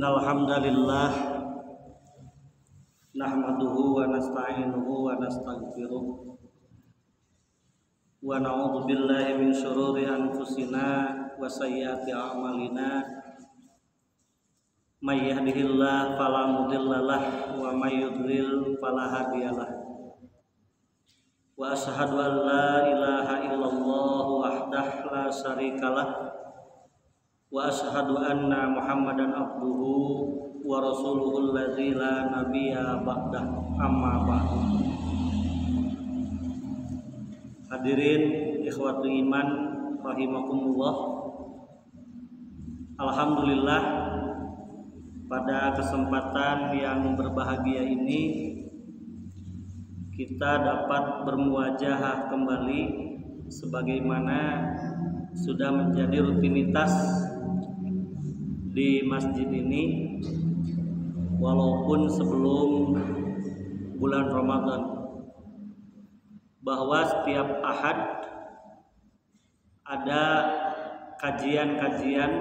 Innal hamdalillah nahmaduhu wa nasta'inuhu wa nastaghfiruh wa na'udzu billahi min syururi anfusina wa sayyiati a'malina may yahdihillahu fala mudhillalah wa may yudlil fala hadiyalah wa asyhadu an la ilaha illallah wahdahu la syarikalah wa asyhadu anna Muhammadan abduhu wa rasuluhul ladzi la nabiyya ba'dah amma ba'du. Hadirin ikhwatu iman rahimakumullah. Alhamdulillah pada kesempatan yang berbahagia ini kita dapat bermuajahah kembali sebagaimana sudah menjadi rutinitas di masjid ini walaupun sebelum bulan Ramadan, bahwa setiap Ahad ada kajian-kajian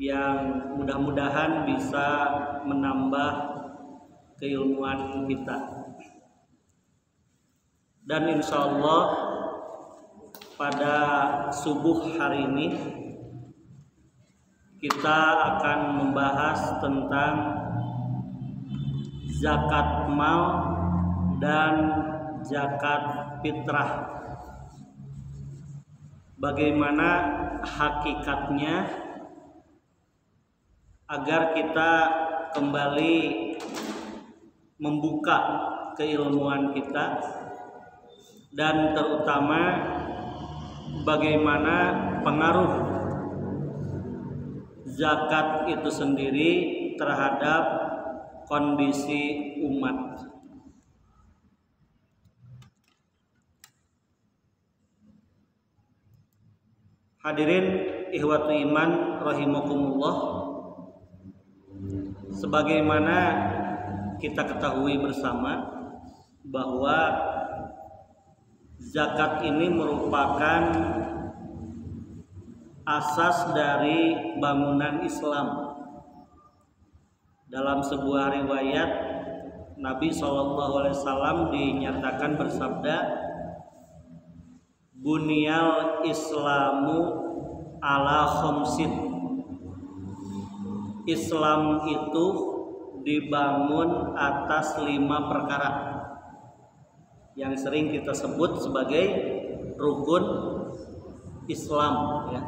yang mudah-mudahan bisa menambah keilmuan kita, dan insya Allah pada subuh hari ini kita akan membahas tentang zakat mal dan zakat fitrah. Bagaimana hakikatnya agar kita kembali membuka keilmuan kita, dan terutama bagaimana pengaruh zakat itu sendiri terhadap kondisi umat. Hadirin ikhwatu iman rahimakumullah, sebagaimana kita ketahui bersama bahwa zakat ini merupakan asas dari bangunan Islam. Dalam sebuah riwayat Nabi SAW dinyatakan bersabda, Bunyal Islamu ala khamsin. Islam itu dibangun atas 5 perkara yang sering kita sebut sebagai rukun Islam, ya.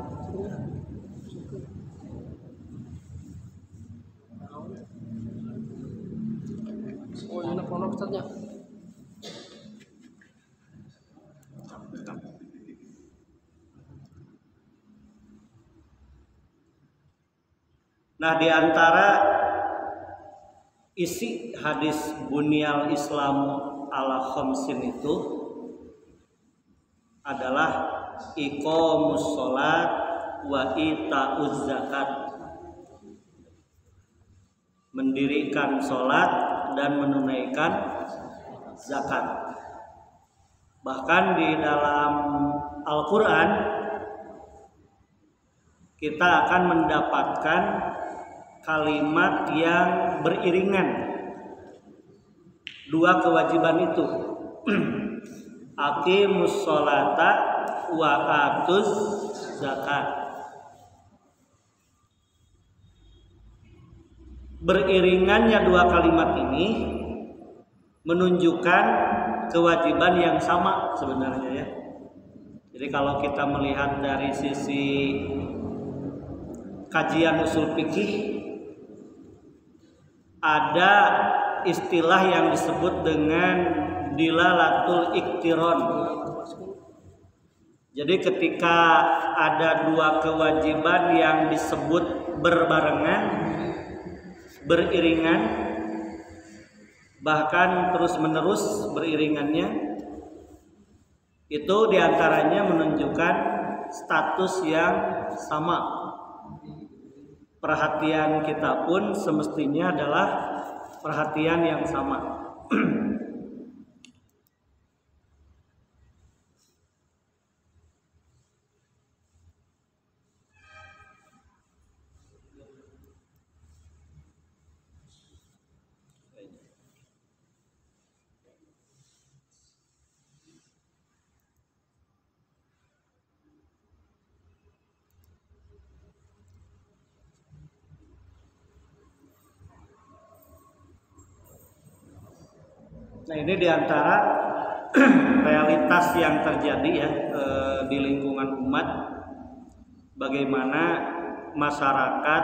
Nah, di antara isi hadis Bunyal Islamu ala khamsin itu adalah iqamus sholat wa ita'uz zakat, mendirikan sholat dan menunaikan zakat. Bahkan di dalam Al-Quran kita akan mendapatkan kalimat yang beriringan dua kewajiban itu. Aqimus sholata wa atuz zakat. Beriringannya dua kalimat ini menunjukkan kewajiban yang sama sebenarnya, ya. Jadi kalau kita melihat dari sisi kajian usul fikih, ada istilah yang disebut dengan dilalatul iktiron. Jadi ketika ada dua kewajiban yang disebut berbarengan, beriringan, bahkan terus-menerus beriringannya, itu diantaranya menunjukkan status yang sama. Perhatian kita pun semestinya adalah perhatian yang sama. Nah, ini diantara realitas yang terjadi ya di lingkungan umat, bagaimana masyarakat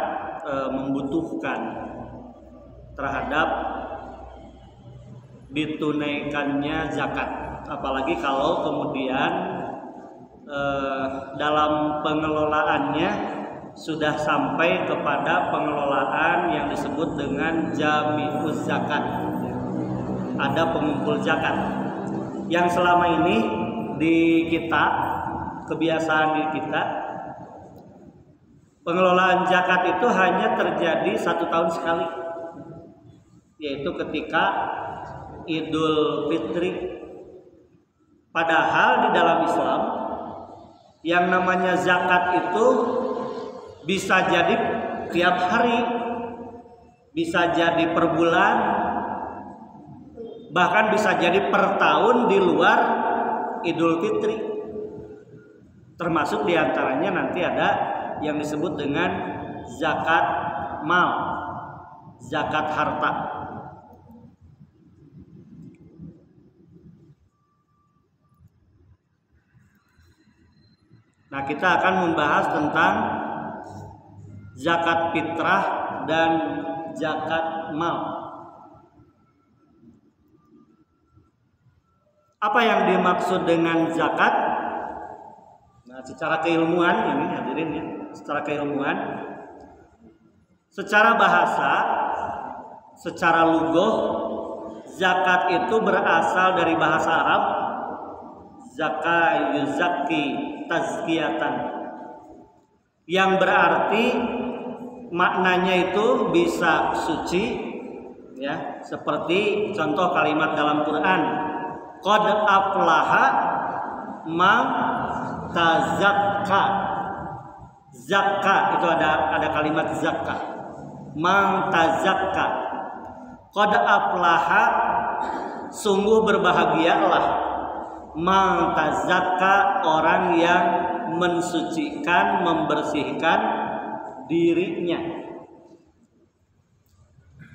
membutuhkan terhadap ditunaikannya zakat, apalagi kalau kemudian dalam pengelolaannya sudah sampai kepada pengelolaan yang disebut dengan jami'uz zakat. Ada pengumpul zakat yang selama ini di kita, kebiasaan di kita, pengelolaan zakat itu hanya terjadi 1 tahun sekali, yaitu ketika Idul Fitri. Padahal di dalam Islam yang namanya zakat itu bisa jadi tiap hari, bisa jadi per bulan, bahkan bisa jadi per tahun di luar Idul Fitri. Termasuk diantaranya nanti ada yang disebut dengan zakat mal, zakat harta. Nah, kita akan membahas tentang zakat fitrah dan zakat mal. Apa yang dimaksud dengan zakat? Nah, secara keilmuan ini hadirin ya, secara keilmuan, secara bahasa, secara lugah, zakat itu berasal dari bahasa Arab zaka yuzaki tazkiyatan, yang berarti maknanya itu bisa suci ya, seperti contoh kalimat dalam Quran, qad aflaha man tazakka. Zakka itu ada kalimat zakka, man tazakka. Qad aflaha, sungguh berbahagialah, man tazakka, orang yang mensucikan, membersihkan dirinya.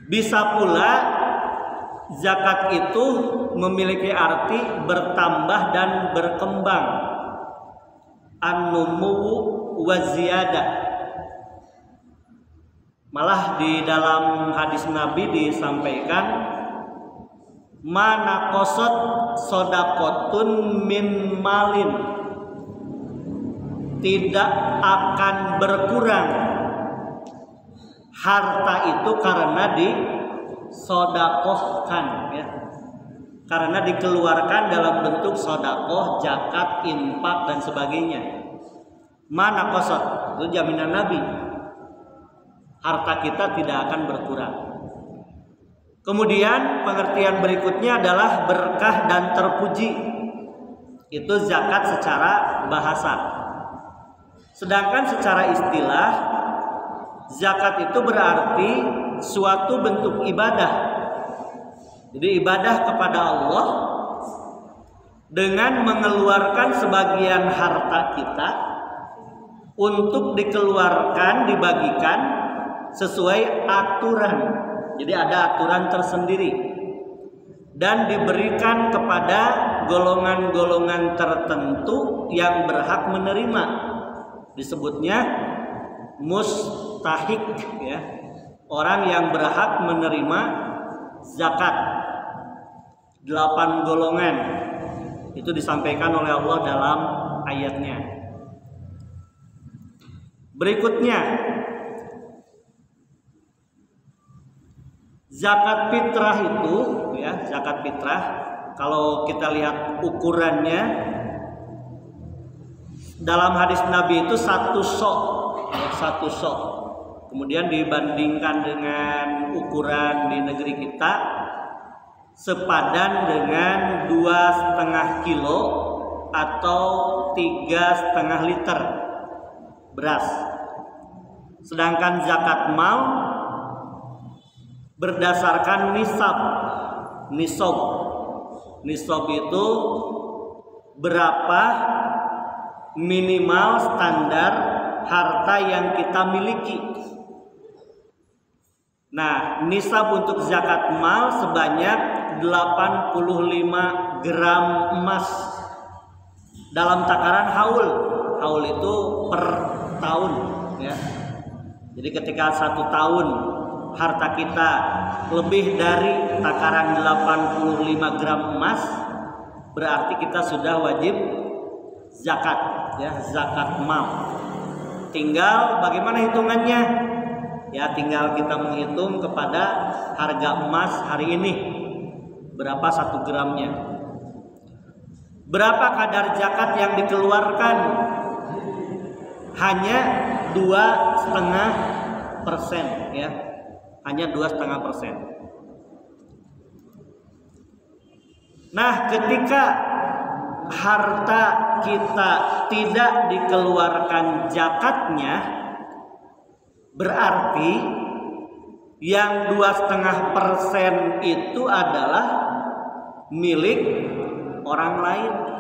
Bisa pula zakat itu memiliki arti bertambah dan berkembang, an-numu wa ziyadah. Malah di dalam hadis Nabi disampaikan, mana qasad sodakotun min malin, tidak akan berkurang harta itu karena disodakohkan ya, karena dikeluarkan dalam bentuk sodakoh, zakat, infak dan sebagainya. Mana qasad, itu jaminan Nabi, harta kita tidak akan berkurang. Kemudian pengertian berikutnya adalah berkah dan terpuji. Itu zakat secara bahasa. Sedangkan secara istilah, zakat itu berarti suatu bentuk ibadah. Jadi ibadah kepada Allah dengan mengeluarkan sebagian harta kita untuk dikeluarkan, dibagikan sesuai aturan. Jadi ada aturan tersendiri dan diberikan kepada golongan-golongan tertentu yang berhak menerima. Disebutnya mustahik ya, orang yang berhak menerima zakat. 8 golongan itu disampaikan oleh Allah dalam ayatnya. Berikutnya, zakat fitrah itu ya, zakat fitrah kalau kita lihat ukurannya dalam hadis Nabi itu 1 sok ya, 1 sok. Kemudian dibandingkan dengan ukuran di negeri kita, sepadan dengan 2,5 kilo atau 3,5 liter beras. Sedangkan zakat mal berdasarkan nisab. Nisab itu berapa minimal standar harta yang kita miliki. Nah, nisab untuk zakat mal sebanyak 85 gram emas dalam takaran haul. Haul itu per tahun ya. Jadi ketika 1 tahun harta kita lebih dari takaran 85 gram emas, berarti kita sudah wajib zakat ya, zakat mal. Tinggal bagaimana hitungannya? Ya tinggal kita menghitung kepada harga emas hari ini. Berapa 1 gramnya? Berapa kadar zakat yang dikeluarkan? Hanya 2,5% ya. Hanya 2,5%. Nah, ketika harta kita tidak dikeluarkan zakatnya, berarti yang 2,5% itu adalah milik orang lain.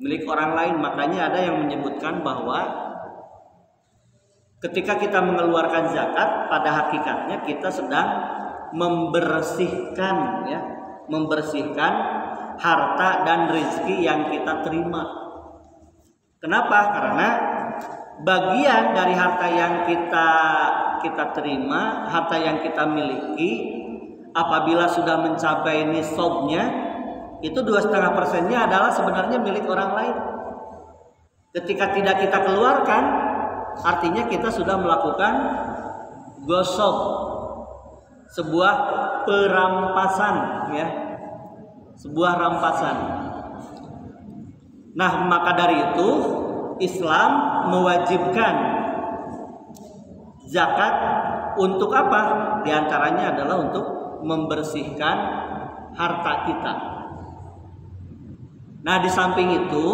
Milik orang lain. Makanya ada yang menyebutkan bahwa ketika kita mengeluarkan zakat, pada hakikatnya kita sedang membersihkan ya, membersihkan harta dan rezeki yang kita terima. Kenapa? Karena bagian dari harta yang kita terima, harta yang kita miliki, apabila sudah mencapai nisabnya, itu 2,5%-nya adalah sebenarnya milik orang lain. Ketika tidak kita keluarkan, artinya kita sudah melakukan gosok, sebuah perampasan ya, sebuah rampasan. Nah, maka dari itu Islam mewajibkan zakat untuk apa? Di antaranya adalah untuk membersihkan harta kita. Nah, di samping itu,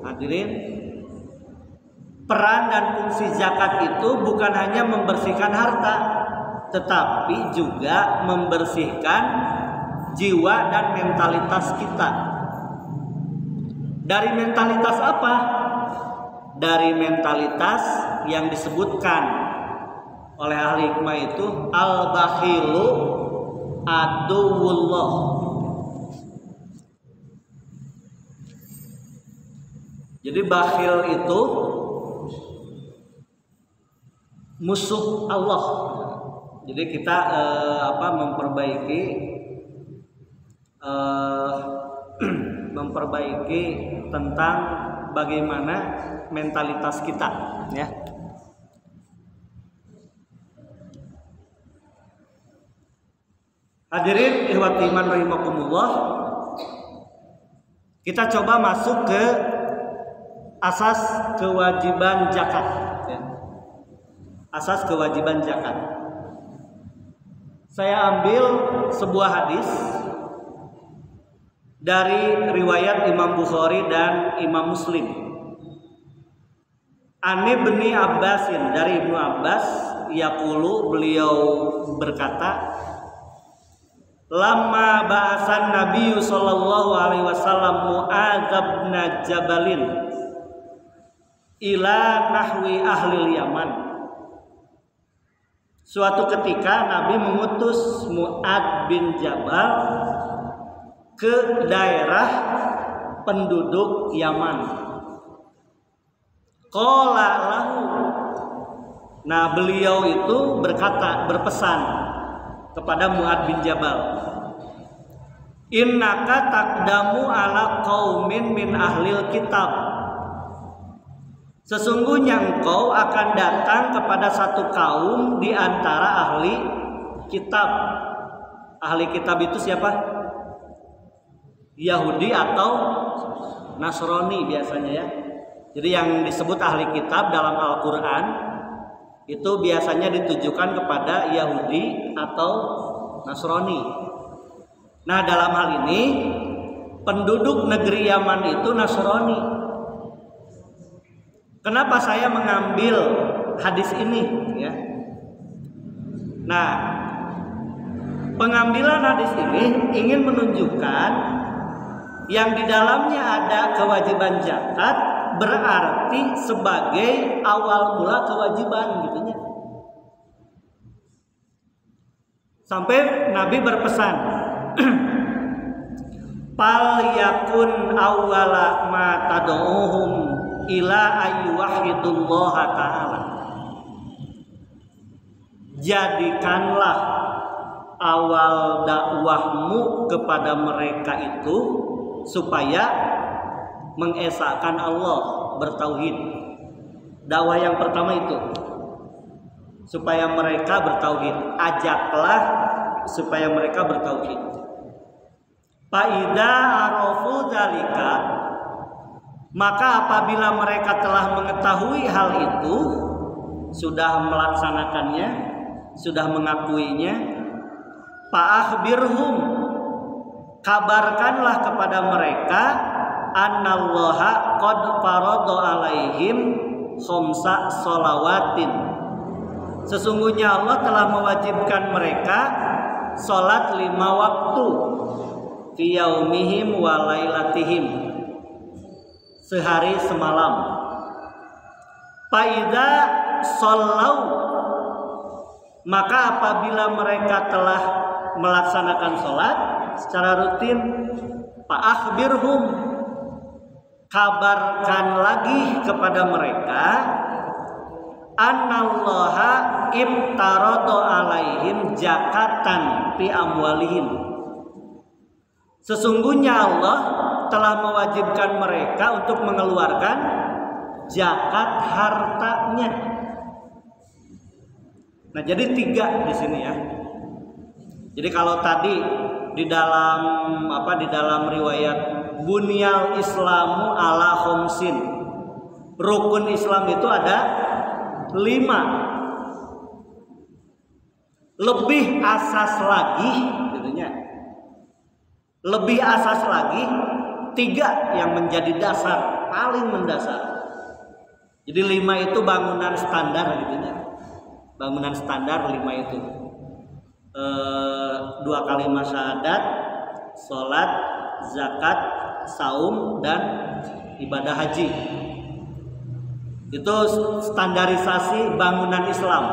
hadirin, peran dan fungsi zakat itu bukan hanya membersihkan harta, tetapi juga membersihkan jiwa dan mentalitas kita. Dari mentalitas apa? Dari mentalitas yang disebutkan oleh ahli hikmah itu al-bakhilu aduwullah. Jadi bakhil itu musuh Allah. Jadi kita memperbaiki tentang bagaimana mentalitas kita ya. Hadirin ikhwati iman rahimakumullah, kita coba masuk ke asas kewajiban zakat ya. Asas kewajiban zakat. Saya ambil sebuah hadis dari riwayat Imam Bukhari dan Imam Muslim. Ani bin Abbasin, dari Ibnu Abbas, yaqulu, beliau berkata, lamma ba'asan Nabi sallallahu alaihi wasallam Mu'adz bin Jabalin ila nahwi ahli Yaman. Suatu ketika Nabi mengutus Mu'adz bin Jabal ke daerah penduduk Yaman. Qala lahu. Nah, beliau itu berpesan kepada Mu'adz bin Jabal, innaka taqdamu ala qaumin min ahlil kitab. Sesungguhnya engkau akan datang kepada satu kaum di antara ahli kitab. Ahli kitab itu siapa? Yahudi atau Nasrani biasanya ya. Jadi yang disebut ahli kitab dalam Al-Quran itu biasanya ditujukan kepada Yahudi atau Nasrani. Nah, dalam hal ini penduduk negeri Yaman itu Nasrani. Kenapa saya mengambil hadis ini ya? Nah, pengambilan hadis ini ingin menunjukkan yang di dalamnya ada kewajiban zakat, berarti sebagai awal mula kewajiban gitunya. Sampai Nabi berpesan, fal yakun awwala ma tad'uhum ila ayyuhidullah ta'ala. Jadikanlah awal dakwahmu kepada mereka itu supaya mengesahkan Allah, bertauhid. Dakwah yang pertama itu supaya mereka bertauhid. Ajaklah supaya mereka bertauhid. Faida arafu dzalika, maka apabila mereka telah mengetahui hal itu, sudah melaksanakannya, sudah mengakuinya, fa'akhbirhum, kabarkanlah kepada mereka, annallaha qad farada alaihim khamsa sholawatin, sesungguhnya Allah telah mewajibkan mereka salat 5 waktu, fi yaumihim wa lailatihim, sehari semalam. Faida shollau, maka apabila mereka telah melaksanakan sholat secara rutin, fa'akhbirhum, kabarkan lagi kepada mereka, annallaha ibtarada alaihim zakatan fi amwalihim, sesungguhnya Allah telah mewajibkan mereka untuk mengeluarkan zakat hartanya. Nah, jadi 3 di sini ya. Jadi kalau tadi di dalam riwayat bunyal Islamu ala khomsin, rukun Islam itu ada 5. Lebih asas lagi, jadinya lebih asas lagi 3 yang menjadi dasar, paling mendasar. Jadi 5 itu bangunan standar gitu ya. Bangunan standar 5 itu 2 kalimat syahadat, sholat, zakat, saum, dan ibadah haji. Itu standarisasi bangunan Islam.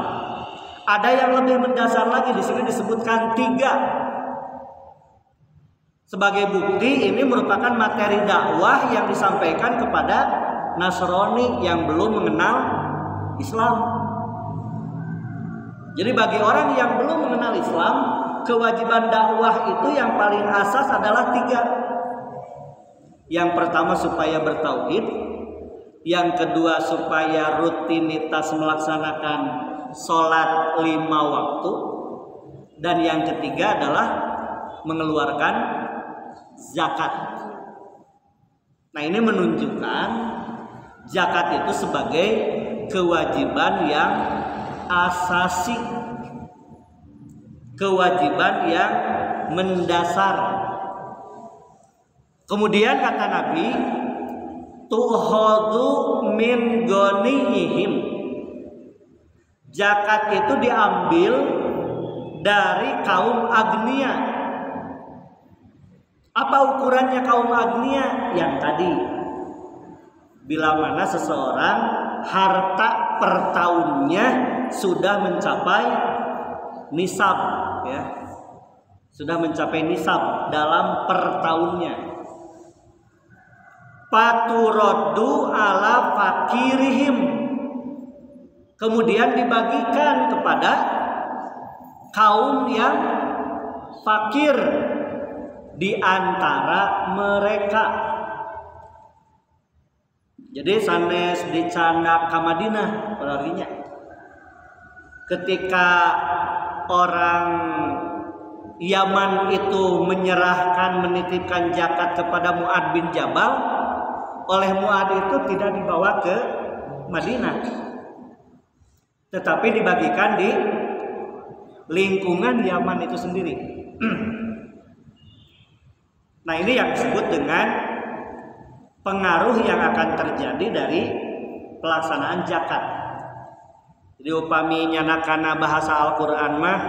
Ada yang lebih mendasar lagi, di sini disebutkan 3. Sebagai bukti ini merupakan materi dakwah yang disampaikan kepada Nasrani yang belum mengenal Islam. Jadi bagi orang yang belum mengenal Islam, kewajiban dakwah itu yang paling asas adalah 3. Yang pertama supaya bertauhid, yang kedua supaya rutinitas melaksanakan sholat 5 waktu, dan yang ketiga adalah mengeluarkan zakat. Nah, ini menunjukkan zakat itu sebagai kewajiban yang asasi, kewajiban yang mendasar. Kemudian kata Nabi, tu'khadhu min ghanihim, zakat itu diambil dari kaum agnia. Apa ukurannya kaum agnia? Yang tadi, bila mana seseorang harta per tahunnya sudah mencapai nisab, ya, sudah mencapai nisab dalam per tahunnya. Paturoddu ala fakirihim, kemudian dibagikan kepada kaum yang fakir di antara mereka. Jadi sanes dicanda ka Madinah berartinya. Ketika orang Yaman itu menyerahkan, menitipkan zakat kepada Mu'ad bin Jabal, oleh Mu'ad itu tidak dibawa ke Madinah, tetapi dibagikan di lingkungan Yaman itu sendiri. Nah, ini yang disebut dengan pengaruh yang akan terjadi dari pelaksanaan zakat. Jadi upami nyanakanna bahasa Al-Qur'an mah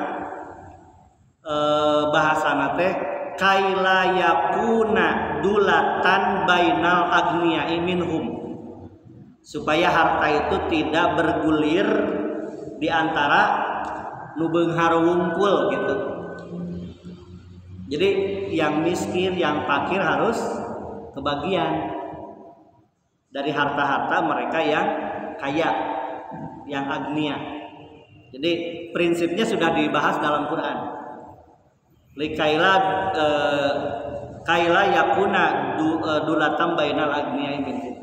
bahasana teh kaila yakuna dulatan bainal agniya'i minhum, supaya harta itu tidak bergulir di antara nu beunghar wungkul gitu. Jadi yang miskin, yang fakir harus kebagian dari harta-harta mereka yang kaya, yang agnia. Jadi prinsipnya sudah dibahas dalam Quran. Kaila yakuna dulatam bainal agniya minkum.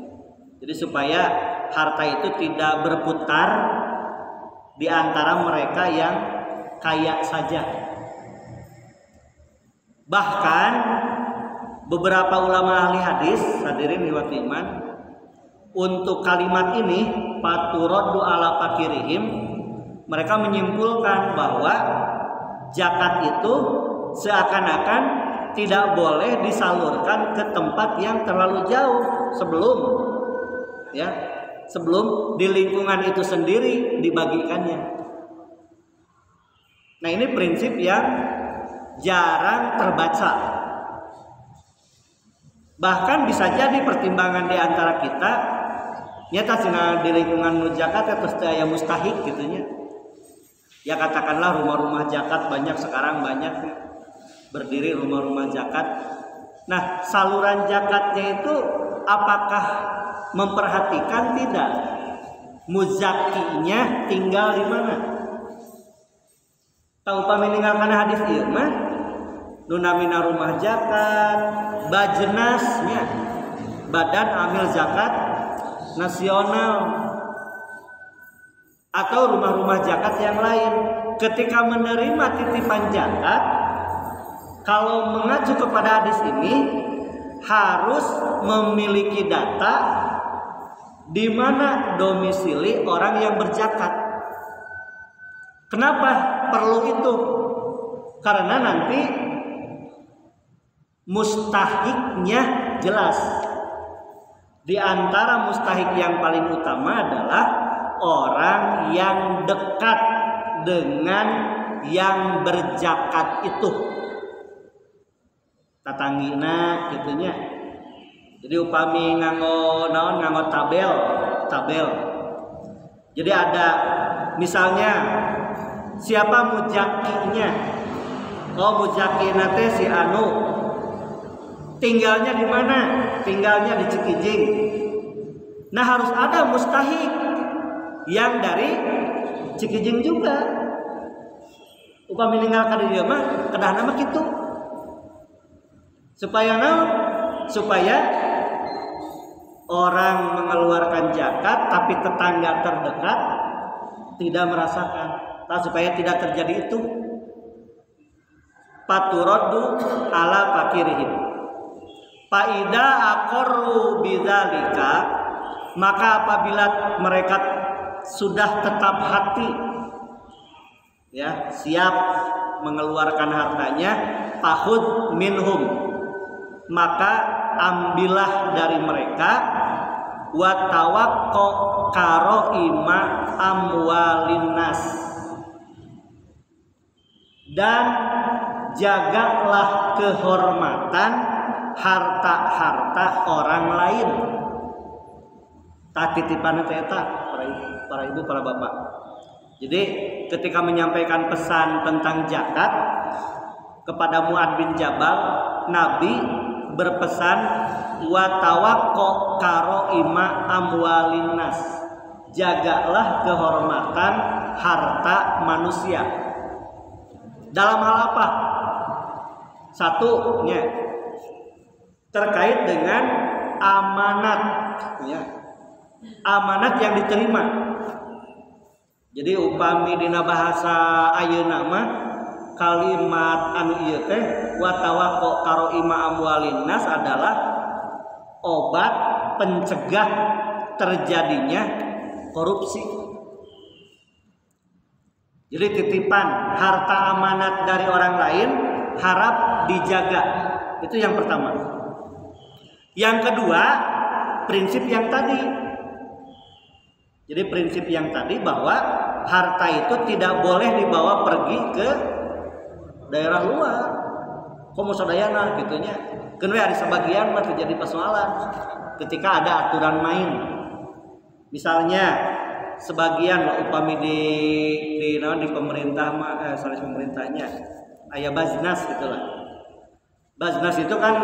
Jadi supaya harta itu tidak berputar di antara mereka yang kaya saja. Bahkan beberapa ulama ahli hadis, hadirin wa iman, untuk kalimat ini paturaddu ala fakirihim, mereka menyimpulkan bahwa zakat itu seakan-akan tidak boleh disalurkan ke tempat yang terlalu jauh sebelum di lingkungan itu sendiri dibagikannya. Nah, ini prinsip yang jarang terbaca. Bahkan bisa jadi pertimbangan di antara kita nyata sina di lingkungan zakat atau daya mustahik gitunya. Ya katakanlah rumah-rumah zakat banyak sekarang, banyak berdiri rumah-rumah zakat. Nah, saluran zakatnya itu apakah memperhatikan tidak muzakinya tinggal di mana? Tahu pamininggalkan hadis ieu mah nunamina rumah zakat bajnasnya Badan Amil Zakat Nasional atau rumah-rumah zakat yang lain. Ketika menerima titipan zakat, kalau mengacu kepada hadis ini harus memiliki data di mana domisili orang yang berzakat. Kenapa perlu itu? Karena nanti mustahiknya jelas. Di antara mustahik yang paling utama adalah orang yang dekat dengan yang berzakat itu. Tatanggina gitunya. Jadi upami nganggo tabel. Jadi ada misalnya siapa mujakinya? Oh, mujaki nate si anu. Tinggalnya di mana? Tinggalnya di Cikijing. Nah, harus ada mustahik yang dari Cikijing juga. Upami ninggalkan di dieu mah kedah nama kitu. Supaya orang mengeluarkan zakat tapi tetangga terdekat tidak merasakan. Nah, supaya tidak terjadi itu. Paturaddu ala fakirihim. Faida aqarru bidzalika, maka apabila mereka sudah tetap hati ya, siap mengeluarkan hartanya, fahud minhum, maka ambillah dari mereka, wa tawaqqo karaima amwalinnas, dan jagalah kehormatan harta-harta orang lain. Tak titipan eta para ibu, para bapak. Jadi ketika menyampaikan pesan tentang zakat kepada Mu'adz bin Jabal, Nabi berpesan wa tawaqqo karaima amwalinnas, jagalah kehormatan harta manusia. Dalam hal apa? Satunya terkait dengan amanat, ya, amanat yang diterima. Jadi upami dina bahasa ayeuna mah kalimat anu ieu teh wa tawaqqo karaima amwalinnas adalah obat pencegah terjadinya korupsi. Jadi titipan harta amanat dari orang lain harap dijaga. Itu yang pertama. Yang kedua, prinsip yang tadi. Jadi prinsip yang tadi bahwa harta itu tidak boleh dibawa pergi ke daerah luar. Komo sadayana gitunya. Keun we ari sebagian mah terjadi persoalan ketika ada aturan main. Misalnya sebagian upami di pemerintah mah salah pemerintahnya aya Baznas gitulah. Baznas itu kan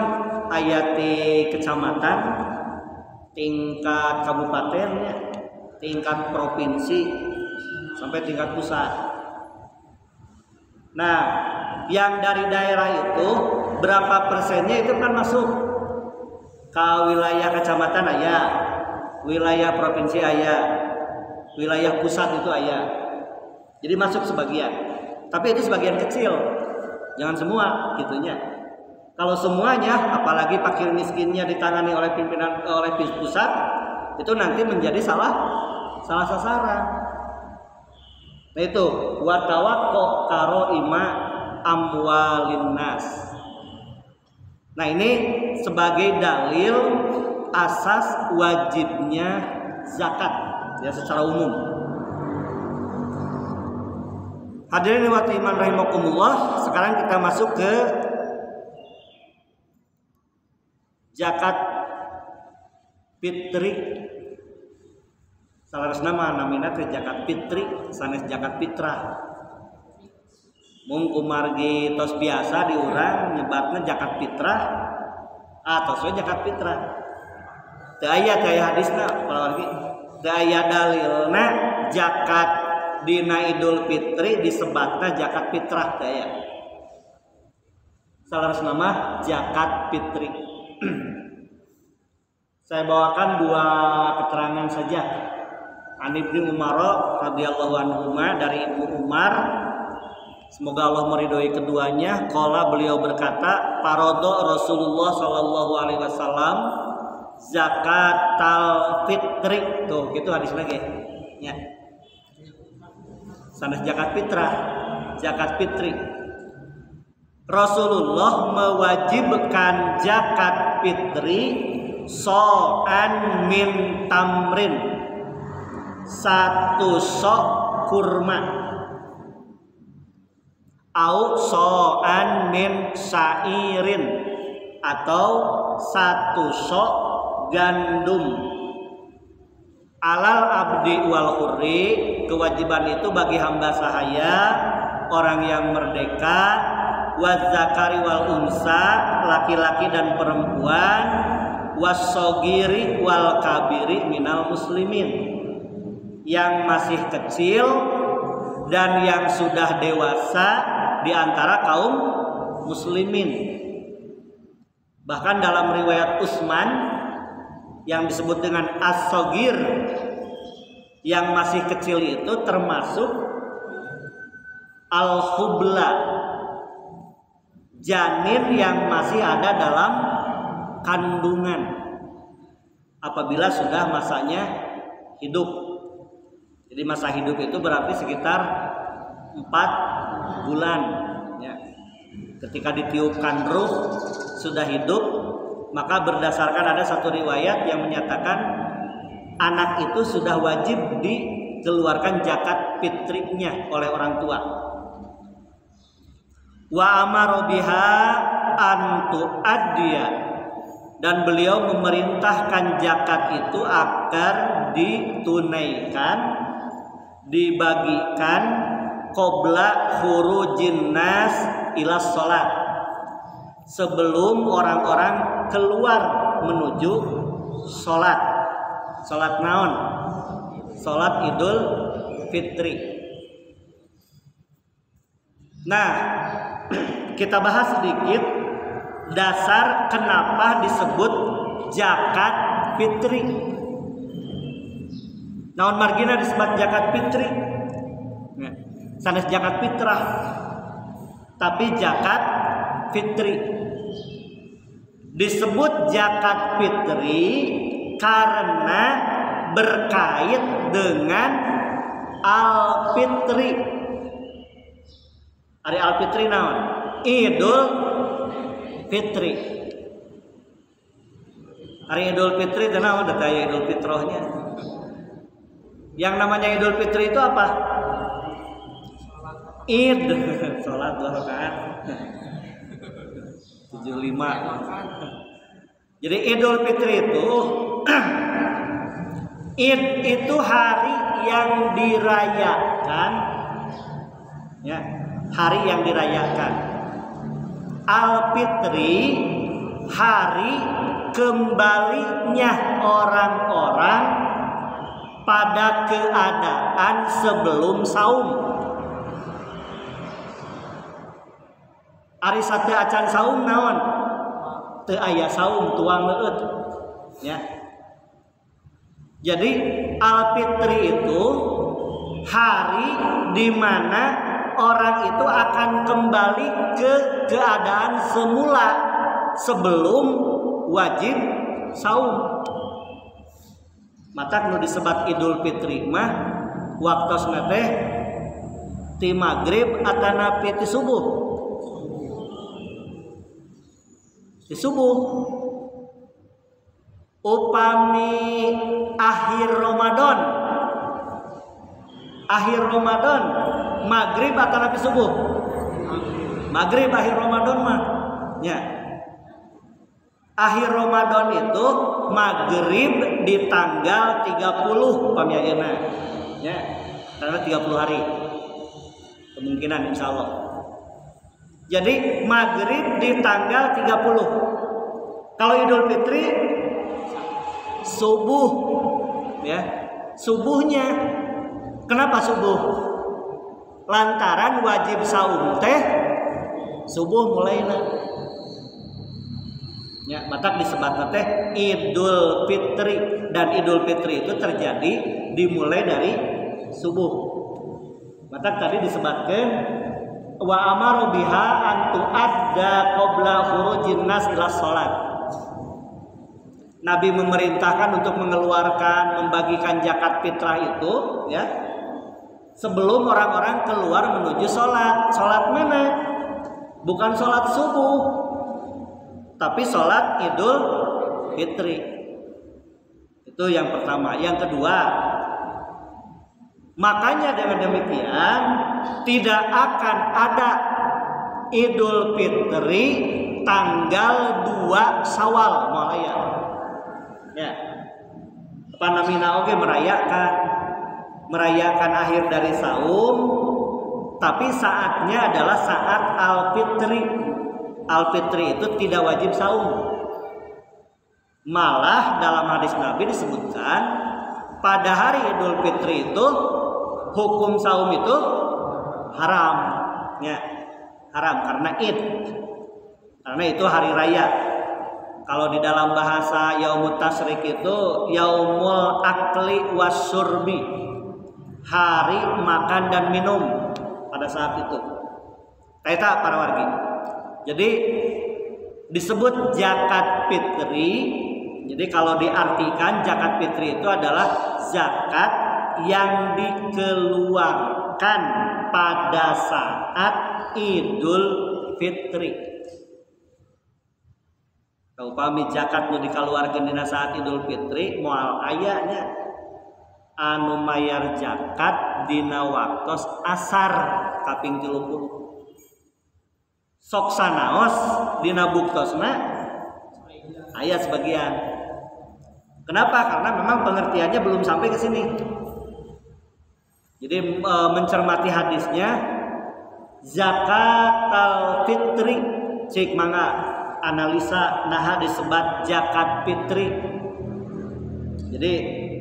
aya di kecamatan, tingkat kabupaten ya, tingkat provinsi sampai tingkat pusat. Nah, yang dari daerah itu berapa persennya itu kan masuk ke wilayah kecamatan aya, wilayah provinsi aya, wilayah pusat itu aya. Jadi masuk sebagian. Tapi itu sebagian kecil. Jangan semua gitunya. Kalau semuanya, apalagi fakir miskinnya ditangani oleh pimpinan oleh pusat, itu nanti menjadi salah sasaran. Nah itu wa tawaqqo karo ima amwalin nas. Nah ini sebagai dalil asas wajibnya zakat ya secara umum. Hadirin wa iman rahimakumullah, sekarang kita masuk ke zakat fitri. Salarosna mah namina teh zakat fitri, sanes zakat fitrah. Mung kumargi tos biasa diurang nyebatna zakat fitrah atau we zakat fitrah. Teu aya hadisna para wargi, teu aya dalilna zakat dina Idul Fitri disebatna zakat fitrah teh aya. Salarosna mah zakat fitri. Saya bawakan dua keterangan saja. An Ibnu Umar radhiyallahu anhu dari Ibnu Umar, semoga Allah meridhoi keduanya, qala beliau berkata, faradha Rasulullah sallallahu alaihi wasallam zakatal fitri. Tuh, gitu hadisnya ge. Ya. Sanes zakat fitrah, zakat fitri. Rasulullah mewajibkan zakat fitri so'an min tamrin, satu sok kurma, au so'an min syairin, atau satu sok gandum. Alal abdi wal hurri, kewajiban itu bagi hamba sahaya, orang yang merdeka, wazakari wal unsa, laki-laki dan perempuan, wasogiri wal kabiri minal muslimin, yang masih kecil dan yang sudah dewasa di antara kaum muslimin. Bahkan dalam riwayat Utsman yang disebut dengan as-sogir, yang masih kecil itu termasuk al-khubla, janin yang masih ada dalam kandungan apabila sudah masanya hidup. Jadi masa hidup itu berarti sekitar 4 bulan ya. Ketika ditiupkan ruh sudah hidup, maka berdasarkan ada satu riwayat yang menyatakan anak itu sudah wajib dikeluarkan zakat fitrinya oleh orang tua. Wa amara biha antu addiya, dan beliau memerintahkan zakat itu agar ditunaikan, dibagikan qabla khurujin nas ila sholat, sebelum orang-orang keluar menuju sholat. Sholat naon? Sholat Idul Fitri. Nah, kita bahas sedikit dasar kenapa disebut zakat fitri. Naon margina disebut zakat fitri? Sanes zakat fitrah, tapi zakat fitri. Disebut zakat fitri karena berkait dengan al-fitri. Hari al-fitri naon? Idul Fitri. Hari Idul Fitri itu naon? Datanya Idul Fitrohnya. Yang namanya Idul Fitri itu apa? Id, sholat 2 rakaat 75. Jadi Idul Fitri itu Id itu hari yang dirayakan ya, hari yang dirayakan. Al-Fitri hari kembalinya orang-orang pada keadaan sebelum saum. Ari sateu acan saum naon? Teu aya saum tuang leueut. Ya. Jadi Al-Fitri itu hari di mana orang itu akan kembali ke keadaan semula sebelum wajib saum. Mata nu disebat Idul Fitri mah waktosna teh ti magrib atanapi ti subuh. Ti subuh. Upami akhir Ramadan maghrib atau nabi subuh? Maghrib akhir Ramadan mah ya. Akhir Ramadan itu maghrib di tanggal 30 pamiayeuna ya. Tanggal 30 hari kemungkinan insyaallah. Jadi maghrib di tanggal 30. Kalau Idul Fitri subuh ya, subuhnya. Kenapa subuh? Lantaran wajib saum teh subuh mulainya. Ya, matak disebut teh Idul Fitri, dan Idul Fitri itu terjadi dimulai dari subuh. Matak tadi disebutkan wa amaru biha an tu'adda qabla khurujin nas ila shalat. Nabi memerintahkan untuk mengeluarkan, membagikan zakat fitrah itu ya sebelum orang-orang keluar menuju sholat. Sholat mana? Bukan sholat subuh, tapi sholat Idul Fitri. Itu yang pertama. Yang kedua, makanya dengan demikian tidak akan ada Idul Fitri tanggal 2 Syawal mulai. Ya, apa namina oke merayakan akhir dari saum, tapi saatnya adalah saat Al-Fitri. Al-Fitri itu tidak wajib saum. Malah dalam hadis Nabi disebutkan pada hari Idul Fitri itu hukum saum itu haram, ya, haram karena Id, karena itu hari raya. Kalau di dalam bahasa Yaumut Tasyrik itu Yaumul Akli Wasyurbi, hari makan dan minum pada saat itu. Kaita para wargi. Jadi disebut zakat fitri. Jadi kalau diartikan zakat fitri itu adalah zakat yang dikeluarkan pada saat Idul Fitri. Upami zakat nu dikaluarkeun dina saat Idul Fitri moal ayanya anu mayar zakat dina waktos asar kaping 30. Sok sanaos dina buktosna aya sebagian. Kenapa? Karena memang pengertiannya belum sampai ke sini. Jadi mencermati hadisnya zakatul fitri cik mangga analisa nah disebut zakat fitri. Jadi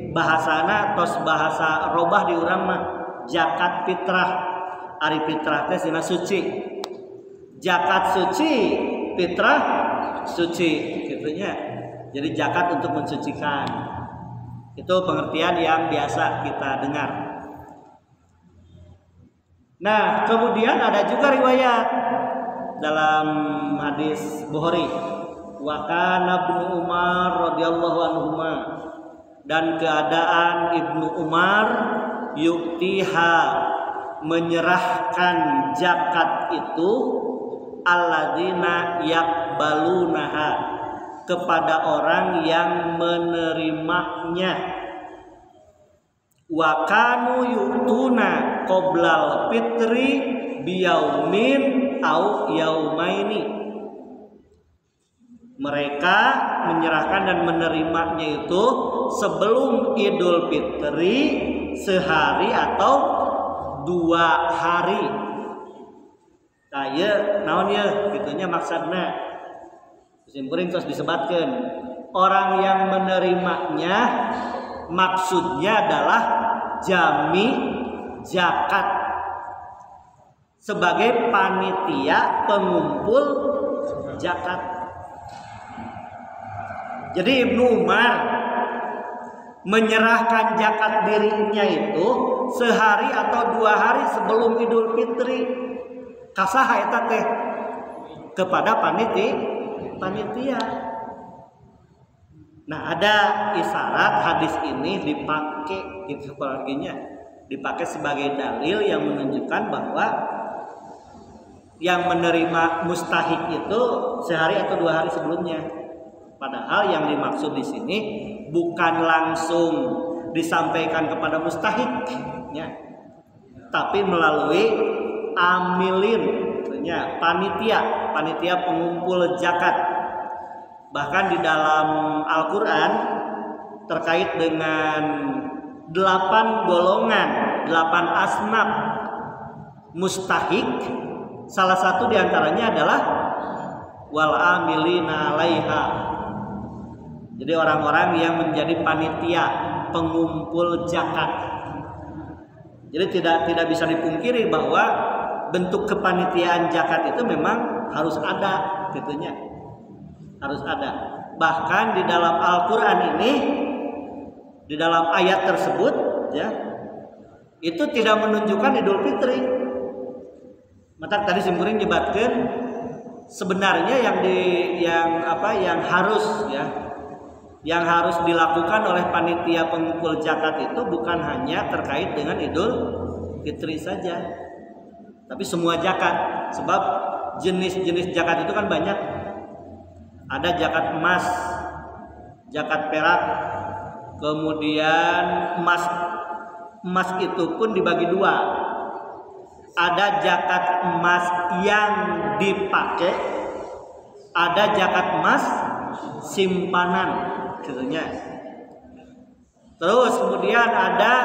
bahasana tos bahasa robah di urang mah zakat fitrah. Ari fitrah teh sina suci. Zakat suci, fitrah suci gitunya. Jadi zakat untuk mensucikan. Itu pengertian yang biasa kita dengar. Nah, kemudian ada juga riwayat dalam hadis Bukhari, wa kana Ibnu Umar radhiyallahu anhuma, dan keadaan Ibnu Umar yuktiha menyerahkan zakat itu alladzina yaqbalunaha kepada orang yang menerimanya, wa kanu yu'tuna qoblal fitri biyaumin au yaumaini. Mereka menyerahkan dan menerimanya itu sebelum Idul Fitri sehari atau 2 hari. Taya naon ya gitunya maksudna simkuring terus disebatkan orang yang menerimanya maksudnya adalah jami zakat sebagai panitia pengumpul zakat. Jadi Ibnu Umar menyerahkan zakat dirinya itu sehari atau 2 hari sebelum Idul Fitri. Kasaha eta teh kepada panitia. Nah, ada isyarat hadis ini dipakai gitu artinya dipakai sebagai dalil yang menunjukkan bahwa yang menerima mustahik itu sehari atau 2 hari sebelumnya. Padahal yang dimaksud di sini bukan langsung disampaikan kepada mustahik, ya, tapi melalui amilin, ya, panitia pengumpul zakat. Bahkan di dalam Al-Quran terkait dengan 8 golongan, 8 asnaf mustahik, salah satu diantaranya adalah wal amilina 'alaiha. Jadi orang-orang yang menjadi panitia pengumpul zakat. Jadi tidak bisa dipungkiri bahwa bentuk kepanitiaan zakat itu memang harus ada, gitunya. Harus ada. Bahkan di dalam Al-Qur'an ini, di dalam ayat tersebut, ya, itu tidak menunjukkan Idul Fitri. Maka tadi simkuring nyebatkeun sebenarnya yang harus dilakukan oleh panitia pengumpul zakat itu bukan hanya terkait dengan Idul Fitri saja, tapi semua zakat. Sebab jenis-jenis zakat itu kan banyak. Ada zakat emas, zakat perak, kemudian emas itu pun dibagi 2. Ada zakat emas yang dipakai, ada zakat emas simpanan. Gitunya. Terus kemudian ada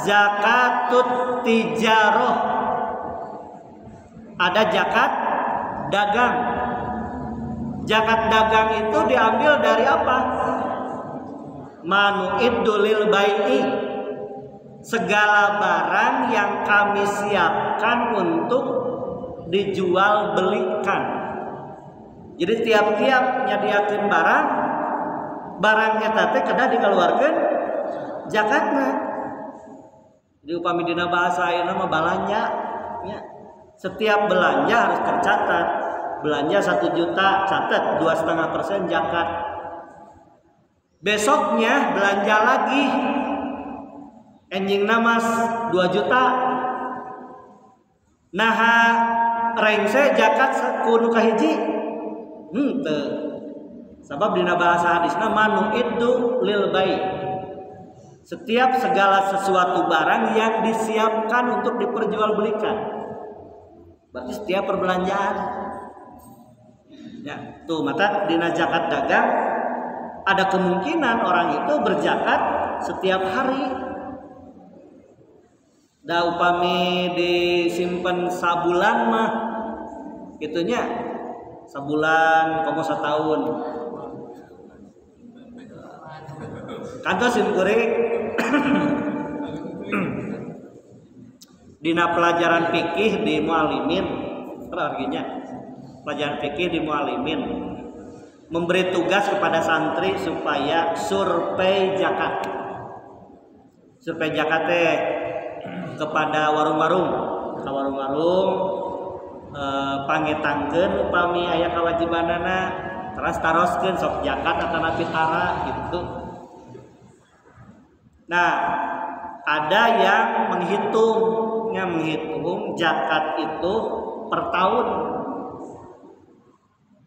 zakatut tijaroh, ada zakat dagang. Zakat dagang itu diambil dari apa? Manu'iddu lil bai'i, segala barang yang kami siapkan untuk dijual belikan. Jadi tiap-tiap nyadiakeun barang eta teh kedah dikeluarkeun zakatna. Jadi upami dina bahasa ayeuna mah balanja, ya. Setiap belanja harus tercatat. Belanja 1 juta, catat 2,5% zakat. Besoknya belanja lagi, enjingna mas 2 juta. Naha rengse zakat kudu kahiji. Teu. Sabab dina bahasa hadisna manu'iddu lil bai'. Setiap segala sesuatu barang yang disiapkan untuk diperjualbelikan. Berarti setiap perbelanjaan. Ya, tuh mata dina zakat dagang ada kemungkinan orang itu berzakat setiap hari. Da upami disimpen sabulan mah gitunya. Sabulan komo satahun. Kantos simkuring dina pelajaran fikih di muallimin, artinya pelajaran fikih di muallimin memberi tugas kepada santri supaya survei zakat. Survei zakat teh kepada warung-warung, pangetangkeun upami aya kawajibanana, terus taroskeun sok zakat atana pitara gitu. Nah, ada yang menghitung zakat itu per tahun.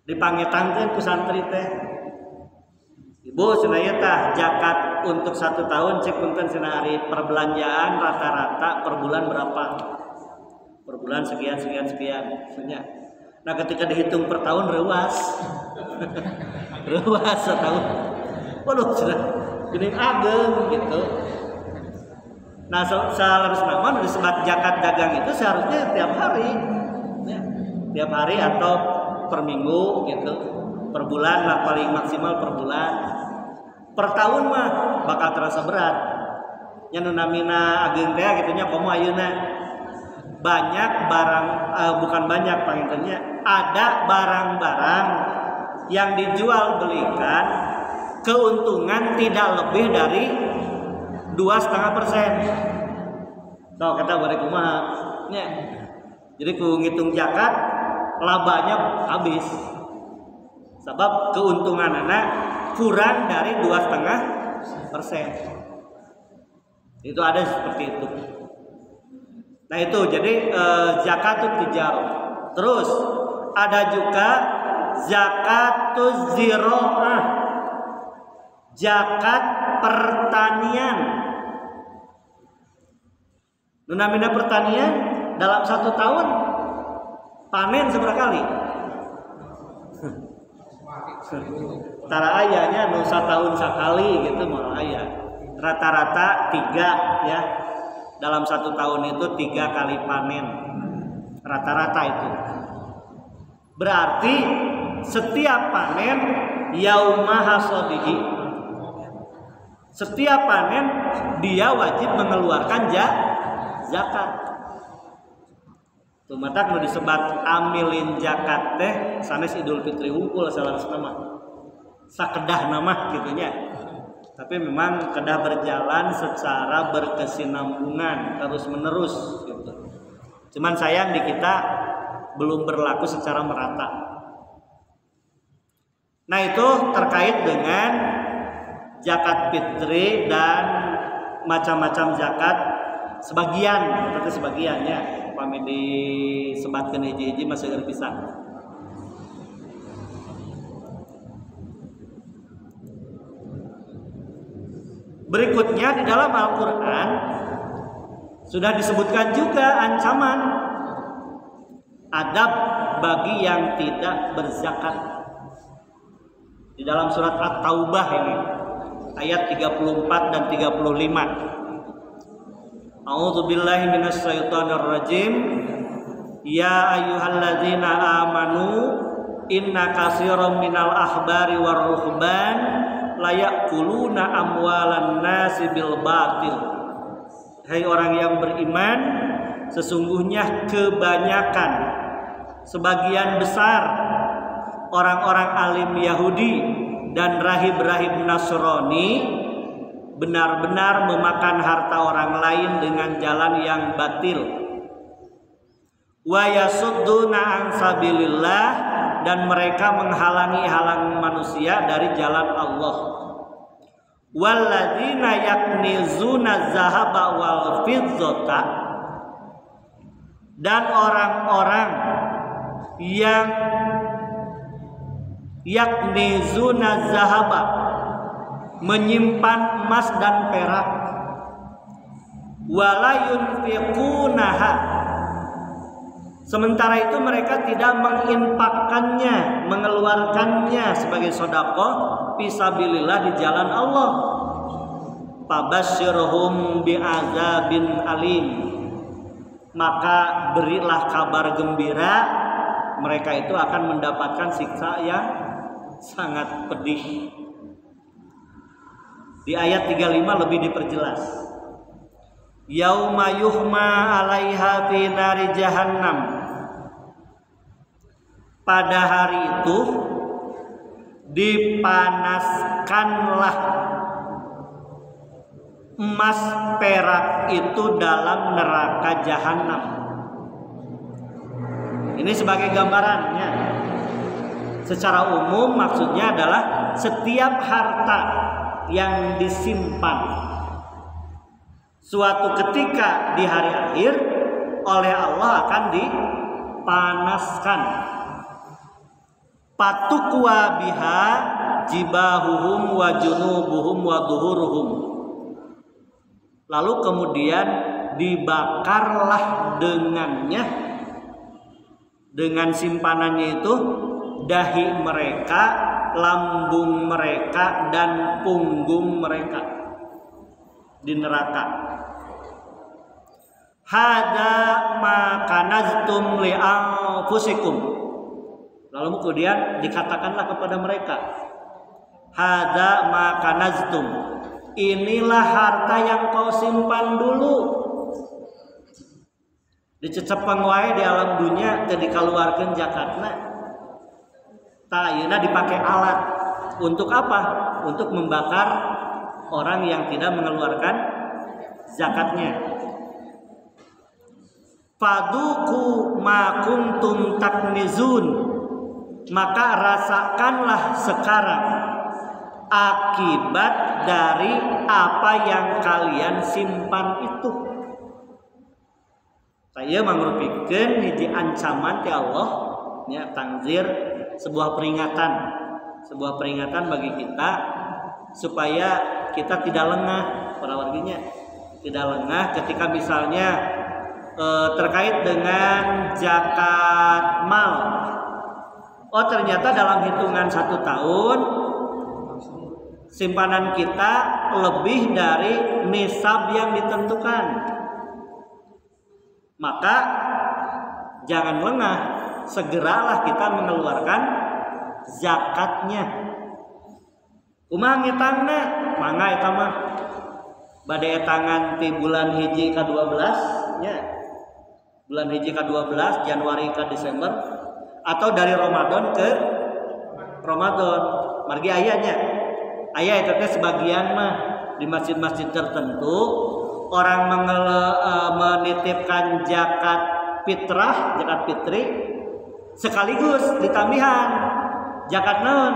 Dipangetangkeun ku santri teh. Ibu cenah tah zakat untuk 1 tahun cek punten cenah ari perbelanjaan rata-rata per bulan berapa? Per bulan sekian. Maksudnya. Nah, ketika dihitung per tahun reuas. Reuas setahun. Waduh, sudah geuning ageng gitu. Nah, seharusnya disebut zakat dagang itu seharusnya tiap hari. Ya. tiap hari atau per minggu gitu, per bulan lah paling maksimal per bulan. Per tahun mah bakal terasa berat. Nya nu namina ageung teh gitunya komo ayeuna banyak barang bukan banyak pangintennya ada barang-barang yang dijual belikan keuntungan tidak lebih dari 2,5%. So kata bari kumaha nya. Jadi ku ngitung zakat labanya habis. Sebab keuntungan anak kurang dari 2,5%. Itu ada seperti itu. Nah itu jadi zakatut tijarah. Terus ada juga zakatuz ziraah, zakat pertanian. Namina pertanian dalam 1 tahun panen seberapa kali? Tara ayahnya nu satahun sakali gitu malah ayah. Rata-rata 3 ya. Dalam 1 tahun itu 3 kali panen. Rata-rata itu. Berarti setiap panen yauma hasadihi. Setiap panen dia wajib mengeluarkan zakat. Tuh mata nu disebat amilin zakat teh sanes Idul Fitri hungkul salasna mah. Sakedah nama gitunya. Tapi memang kedah berjalan secara berkesinambungan terus menerus gitu. Cuman sayang di kita belum berlaku secara merata. Nah itu terkait dengan zakat fitri dan macam-macam zakat sebagian, berarti sebagiannya upami disebatkeun hiji-hiji masih terpisah. Berikutnya di dalam Al-Quran sudah disebutkan juga ancaman adab bagi yang tidak berzakat. Di dalam surat At-Taubah ini ayat 34 dan 35. A'udzubillahi minasyaitonirrajim. Ya ayyuhalladzina amanu inna katsiran minal ahbari war ruhban layakuluna amwalan nasi bil batil. Hai orang yang beriman, sesungguhnya kebanyakan sebagian besar orang-orang alim Yahudi dan rahib-rahib Nasrani benar-benar memakan harta orang lain dengan jalan yang batil. Wa yasudduna an sabilillah, dan mereka menghalangi manusia dari jalan Allah. Walladzina yaknizuna zahaba wal fiddata, dan orang-orang yang yaknizuna zahaba, menyimpan emas dan perak, wala yunfiqunaha, sementara itu mereka tidak menginfakkannya, mengeluarkannya sebagai sedekah fisabilillah di jalan Allah. Fabasyirhum bi'adzabin alim, maka berilah kabar gembira, mereka itu akan mendapatkan siksa yang sangat pedih. Di ayat 35 lebih diperjelas. Yauma yuhma 'alaiha fi nari jahannam, pada hari itu dipanaskanlah emas perak itu dalam neraka jahanam. Ini sebagai gambarannya. Secara umum maksudnya adalah setiap harta yang disimpan suatu ketika di hari akhir oleh Allah akan dipanaskan. Patukwa biha jibahuhum wa junubuhum wa duhuruhum, lalu kemudian dibakarlah dengannya, dengan simpanannya itu dahi mereka, lambung mereka, dan punggung mereka di neraka. hada ma kanaztum li anfusikum. Lalu kemudian dikatakanlah kepada mereka, hada ma kanaztum, inilah harta yang kau simpan dulu. Dicecepeng wae di alam dunia teu dikaluarkeun zakatna. Ta ayeuna dipakai alat untuk apa? Untuk membakar orang yang tidak mengeluarkan zakatnya. Faduku ma kuntum taknizun, maka rasakanlah sekarang akibat dari apa yang kalian simpan itu. Saya mangrupikan hiji ancaman ti Allah, nya tangzir, sebuah peringatan bagi kita supaya kita tidak lengah, para warginya tidak lengah ketika misalnya terkait dengan zakat mal. Oh ternyata dalam hitungan 1 tahun simpanan kita lebih dari nisab yang ditentukan. Maka jangan lengah, segeralah kita mengeluarkan zakatnya. Kumaha ngetangna? Mangga eta mah bade etangan ti bulan hiji ka 12 nya. Bulan hiji ka 12, Januari ke Desember, atau dari Ramadan ke Ramadan. Margi ayahnya. Ayah itu teh sebagian mah di masjid-masjid tertentu orang menitipkan zakat fitrah, zakat fitri sekaligus ditambihan zakat naon?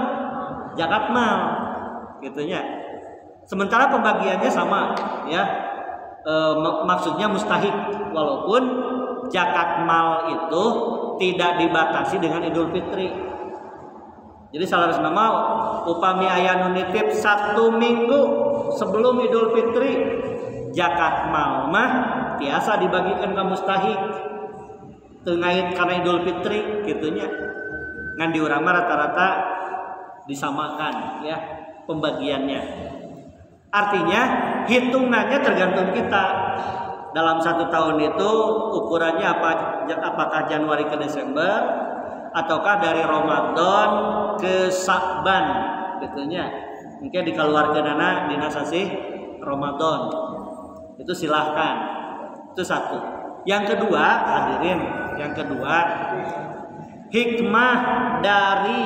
Zakat mal, gitunya. Sementara pembagiannya sama, ya. Maksudnya mustahik, walaupun zakat mal itu tidak dibatasi dengan Idul Fitri. Jadi salah nama upami aya nu nitip 1 minggu sebelum Idul Fitri, zakat mal mah biasa dibagikan ke mustahik tengait karena Idul Fitri gitunya. Ngan di urang rata-rata disamakan ya pembagiannya. Artinya hitungannya tergantung kita. Dalam 1 tahun itu ukurannya apakah Januari ke Desember ataukah dari Ramadan ke Sa'ban gitunya. Mungkin dikeluarkeunana dina sasih Ramadan. Itu silahkan. Itu satu. Yang kedua, hadirin, yang kedua, hikmah dari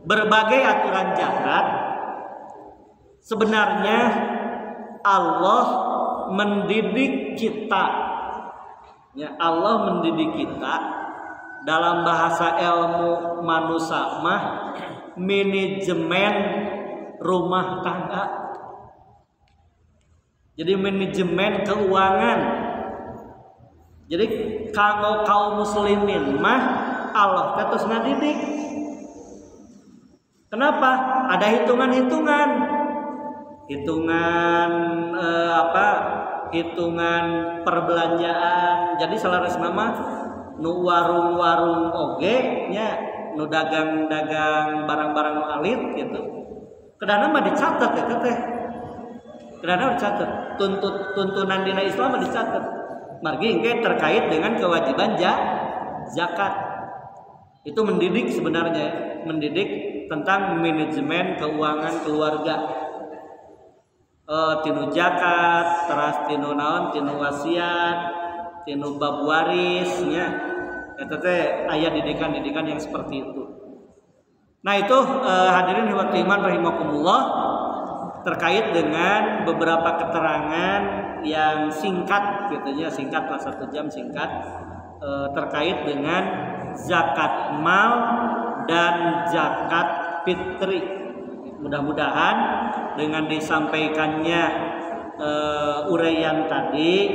berbagai aturan zakat sebenarnya Allah mendidik kita. Ya, Allah mendidik kita dalam bahasa ilmu manusia mah manajemen rumah tangga. Jadi manajemen keuangan. Jadi kanggo kaum muslimin mah Allah terus ngadidik. Kenapa? Ada hitungan-hitungan. Hitungan perbelanjaan. Jadi salaras nama nu warung-warung oge nya, nu dagang-dagang barang-barang nu alit gitu. Kedana mah dicatat eta teh. Kedana dicatat. Tuntunan dina Islam mah dicatat. Margi engke terkait dengan kewajiban zakat. Itu mendidik sebenarnya, mendidik tentang manajemen keuangan keluarga. Tinu zakat, teras tinu naon, tinu wasiat, tinu bab warisnya. Eta teh aya didikan-didikan yang seperti itu. Nah, itu hadirin hadirat iman rahimakumullah terkait dengan beberapa keterangan yang singkat gitu ya, singkat lah 1 jam singkat terkait dengan zakat mal dan zakat fitri. Mudah-mudahan dengan disampaikannya uraian tadi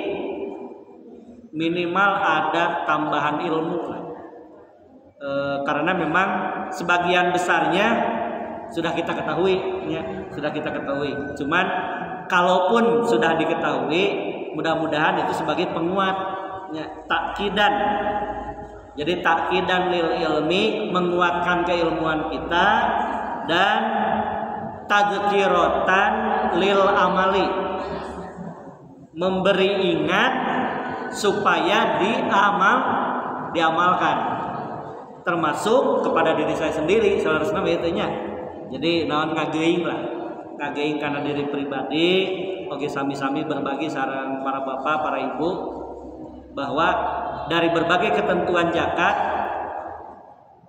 minimal ada tambahan ilmu karena memang sebagian besarnya sudah kita ketahui ya, sudah kita ketahui. Cuman kalaupun sudah diketahui, mudah-mudahan itu sebagai penguat ya, takkidan. Jadi takkidan lil ilmi, menguatkan keilmuan kita, dan tadzkiratan lil amali, memberi ingat supaya diamalkan, termasuk kepada diri saya sendiri seharusnya itunya. Jadi naon ngageing lah, ngageing karena diri pribadi. Oke, sami-sami berbagi sareng para bapak, para ibu, bahwa dari berbagai ketentuan zakat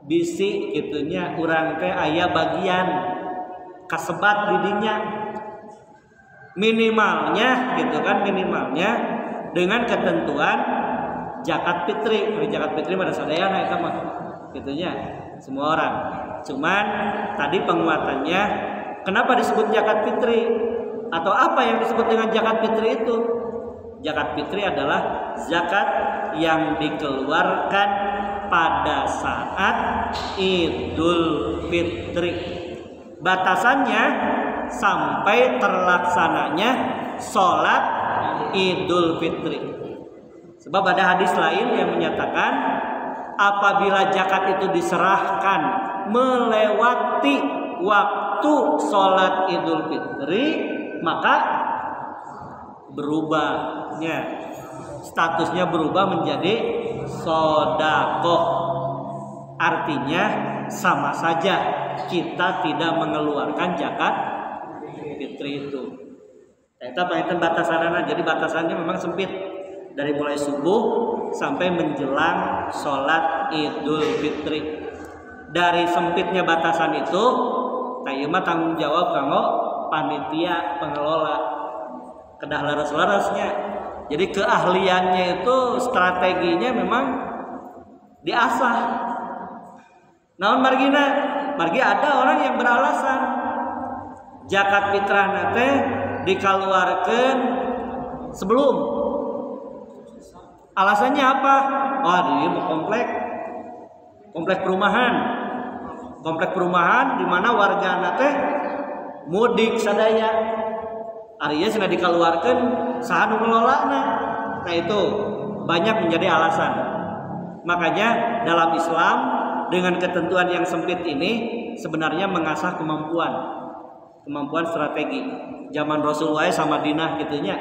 bisi gitunya urang teh aya bagian kasebat didinya minimalnya gitu kan, minimalnya dengan ketentuan zakat fitri. Zakat fitri pada sadayana eta mah gitunya semua orang. Cuman tadi penguatannya kenapa disebut zakat fitri atau apa yang disebut dengan zakat fitri itu? Zakat fitri adalah zakat yang dikeluarkan pada saat Idul Fitri. Batasannya sampai terlaksananya sholat Idul Fitri. Sebab ada hadis lain yang menyatakan apabila zakat itu diserahkan melewati waktu sholat Idul Fitri, maka berubahnya statusnya berubah menjadi sodakoh. Artinya sama saja kita tidak mengeluarkan zakat fitri itu. Eta painten batasanana. Jadi batasannya memang sempit dari mulai subuh sampai menjelang sholat Idul Fitri. Dari sempitnya batasan itu, ieu mah tanggung jawab kanggo panitia pengelola. Kedah laras-larasnya. Jadi keahliannya itu strateginya memang diasah. Naon margina? Margi ada orang yang beralasan zakat fitrah teh dikeluarkan sebelum. Alasannya apa? Oh, dia mau komplek perumahan. Komplek perumahan di mana warga teh mudik sadaya. Artinya sudah dikeluarkan saha nu ngelolana. Nah itu banyak menjadi alasan. Makanya dalam Islam dengan ketentuan yang sempit ini sebenarnya mengasah kemampuan strategi. Zaman Rasulullah sama Madinah gitunya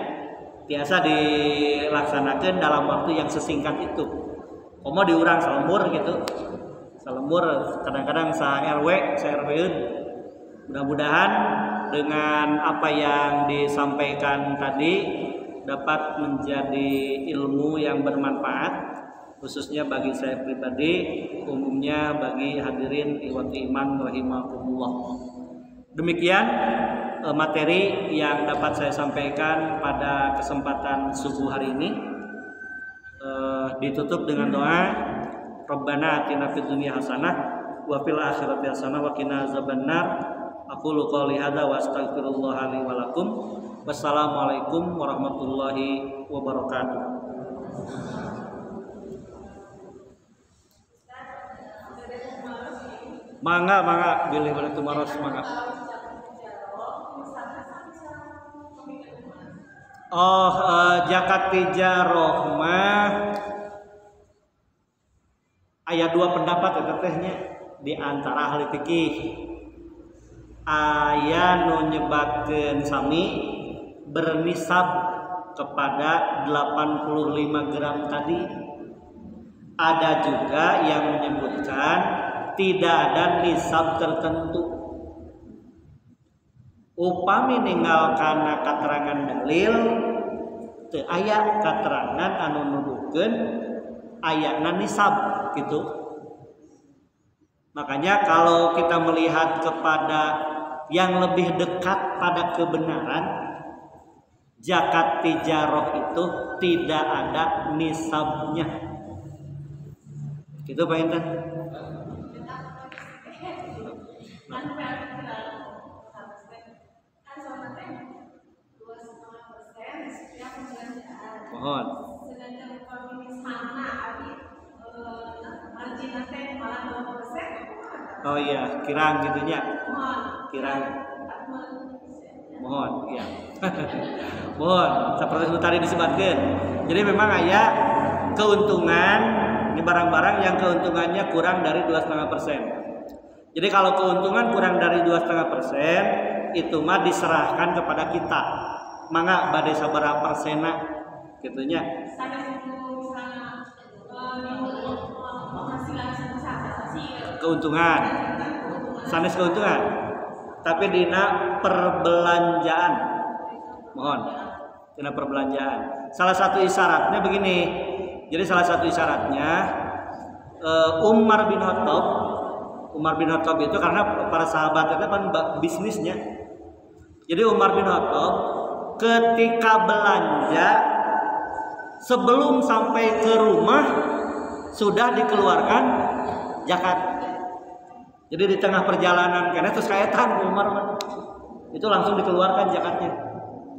biasa dilaksanakan dalam waktu yang sesingkat itu. Komo diurang salembur gitu. Salembur kadang-kadang sa-RW, sa-RW-eun. Mudah-mudahan dengan apa yang disampaikan tadi dapat menjadi ilmu yang bermanfaat khususnya bagi saya pribadi, umumnya bagi hadirin ikhwati iman rahimakumullah. Demikian materi yang dapat saya sampaikan pada kesempatan subuh hari ini. Ditutup dengan doa, Rabbana atina fid dunya hasanah wa fil akhirati hasanah wa qina azabannar. Aqulu qouli hadza wa astaghfirullah li wa lakum. Wassalamualaikum warahmatullahi wabarakatuh. Mangga bilih boleh tumaros mangga. Zakat tijaroh mah aya dua pendapat eta tehnya di antara ahli fikih. Aya nu nyebatkeun sami bernisab kepada 85 gram tadi. Ada juga yang menyebutkan tidak ada nisab tertentu. Upami ninggal kana katerangan dalil teu aya katerangan anu nuduhkeun ayana nisab gitu. Makanya kalau kita melihat kepada yang lebih dekat pada kebenaran, zakat tijaroh itu tidak ada nisabnya. Gitu Pak Intan. Mohon. Oh iya, kirang gitunya. Kirang. Mohon, iya. Mohon, seperti itu tadi disebutkan. Jadi memang ada keuntungan di barang-barang yang keuntungannya kurang dari 2,5%. Jadi kalau keuntungan kurang dari 2,5%, itu mah diserahkan kepada kita. mangga bade sabaraha persena gitunya. Keuntungan. Sanes keuntungan. Tapi dina perbelanjaan. Mohon. Dina perbelanjaan. Salah satu isyaratnya begini. Jadi salah satu isyaratnya Umar bin Khattab itu karena para sahabat itu kan bisnisnya. Jadi Umar bin Khattab ketika belanja sebelum sampai ke rumah sudah dikeluarkan zakat. Jadi di tengah perjalanan karena terus kaetan Umar itu langsung dikeluarkan zakatnya.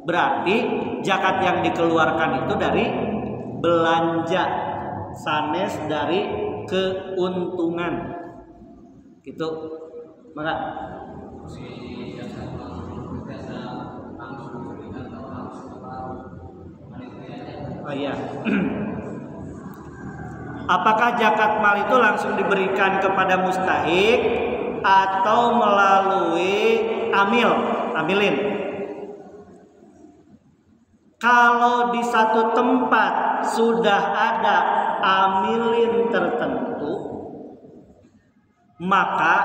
Berarti zakat yang dikeluarkan itu dari belanja sanes dari keuntungan gitu. Maka oh iya. Apakah zakat mal itu langsung diberikan kepada mustahik atau melalui amilin? Kalau di satu tempat sudah ada amilin tertentu, maka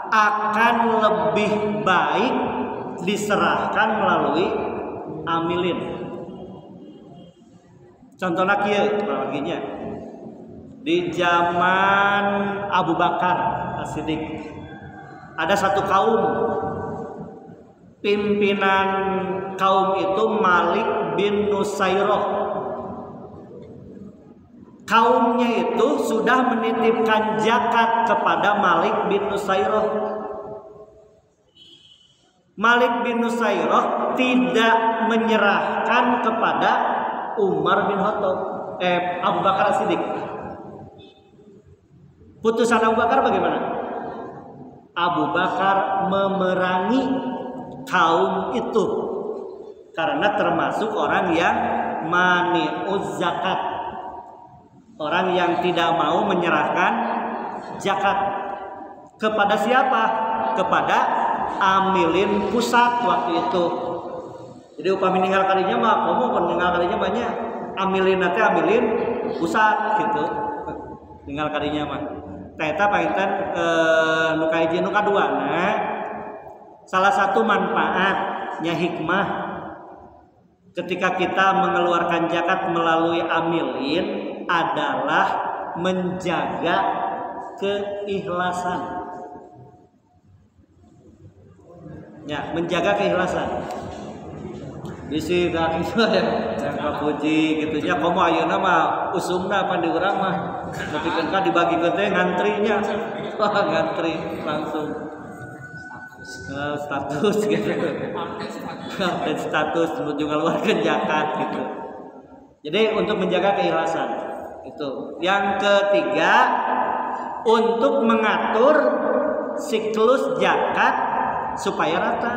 akan lebih baik diserahkan melalui amilin. Contohnya kieu baginya. Di zaman Abu Bakar As-Siddiq ada satu kaum, pimpinan kaum itu Malik bin Nusairah. Kaumnya itu sudah menitipkan zakat kepada Malik bin Nusairah. Malik bin Nusairah tidak menyerahkan kepada Umar bin Khattab, Abu Bakar As-Siddiq. Putusan Abu Bakar bagaimana? Abu Bakar memerangi kaum itu karena termasuk orang yang mani'uz zakat, orang yang tidak mau menyerahkan zakat. Kepada siapa? Kepada amilin pusat waktu itu. Jadi upami ninggal kalinya mah komo ninggal kalinya banyak amilin nanti amilin pusat gitu. Ninggal kalinya mah Teta painten nuka hiji nuka dua. Nah, salah satu manfaatnya hikmah ketika kita mengeluarkan zakat melalui amilin adalah menjaga keikhlasan. Ya, menjaga keikhlasan. Bisi dak itu ya, jangan puji gitunya. Komo ayeuna mah usumna pan di urang mah. Tapi kan dibagi ke teh ngantrinya. Wah, ngantri langsung. Status gitu. Dan status menuju keluarkan zakat gitu. Jadi untuk menjaga keikhlasan itu. Yang ketiga, untuk mengatur siklus zakat supaya rata.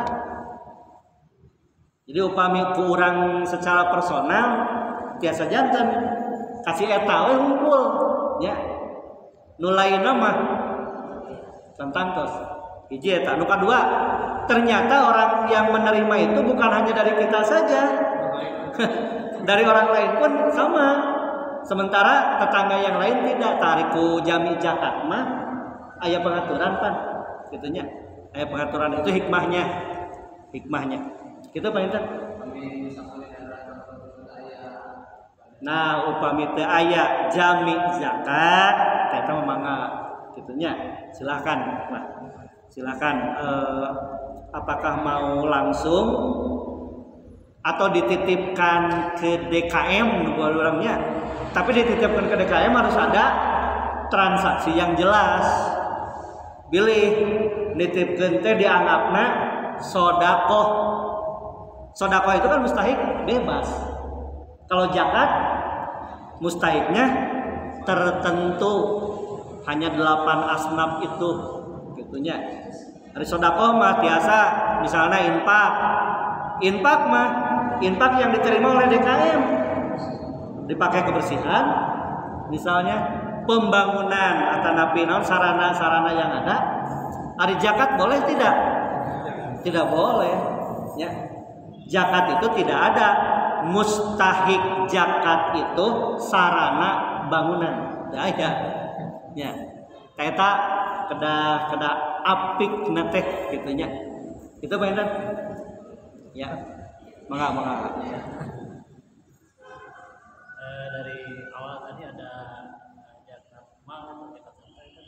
Jadi upami ku urang secara personal tiasa janten kasih eta we ngumpul nya. Nu lainna mah tantangtos. Hiji eta, nu kadua ternyata orang yang menerima itu bukan hanya dari kita saja. Dari orang lain pun sama. Sementara tetangga yang lain tidak. Tariku jami zakat mah aya pengaturan pan gitunya. Aya pengaturan itu hikmahnya. Kita panginten. Nah, upami teu aya jami zakat, eta mangga gitunya. Silakan, Pak. Silakan apakah mau langsung atau dititipkan ke DKM buat orangnya. Tapi dititipkan ke DKM harus ada transaksi yang jelas. Bilih nitipkeun teh dianggapna sedekah. Sedekah itu kan mustahik bebas. Kalau zakat mustahiknya tertentu, hanya 8 asnaf itu gitunya. Dari sedekah mah biasa misalnya infak mah infak yang diterima oleh DKM dipakai kebersihan, misalnya pembangunan atau naon sarana-sarana yang ada. Ari zakat boleh tidak? Tidak boleh ya. Zakat itu tidak ada mustahik zakat itu sarana bangunan. Dah ya. Ya. Eta kada apik teh gitunya. Itu mainan. Ya. Mangga. Ya. Dari awal tadi ada zakat mal, zakat harta itu.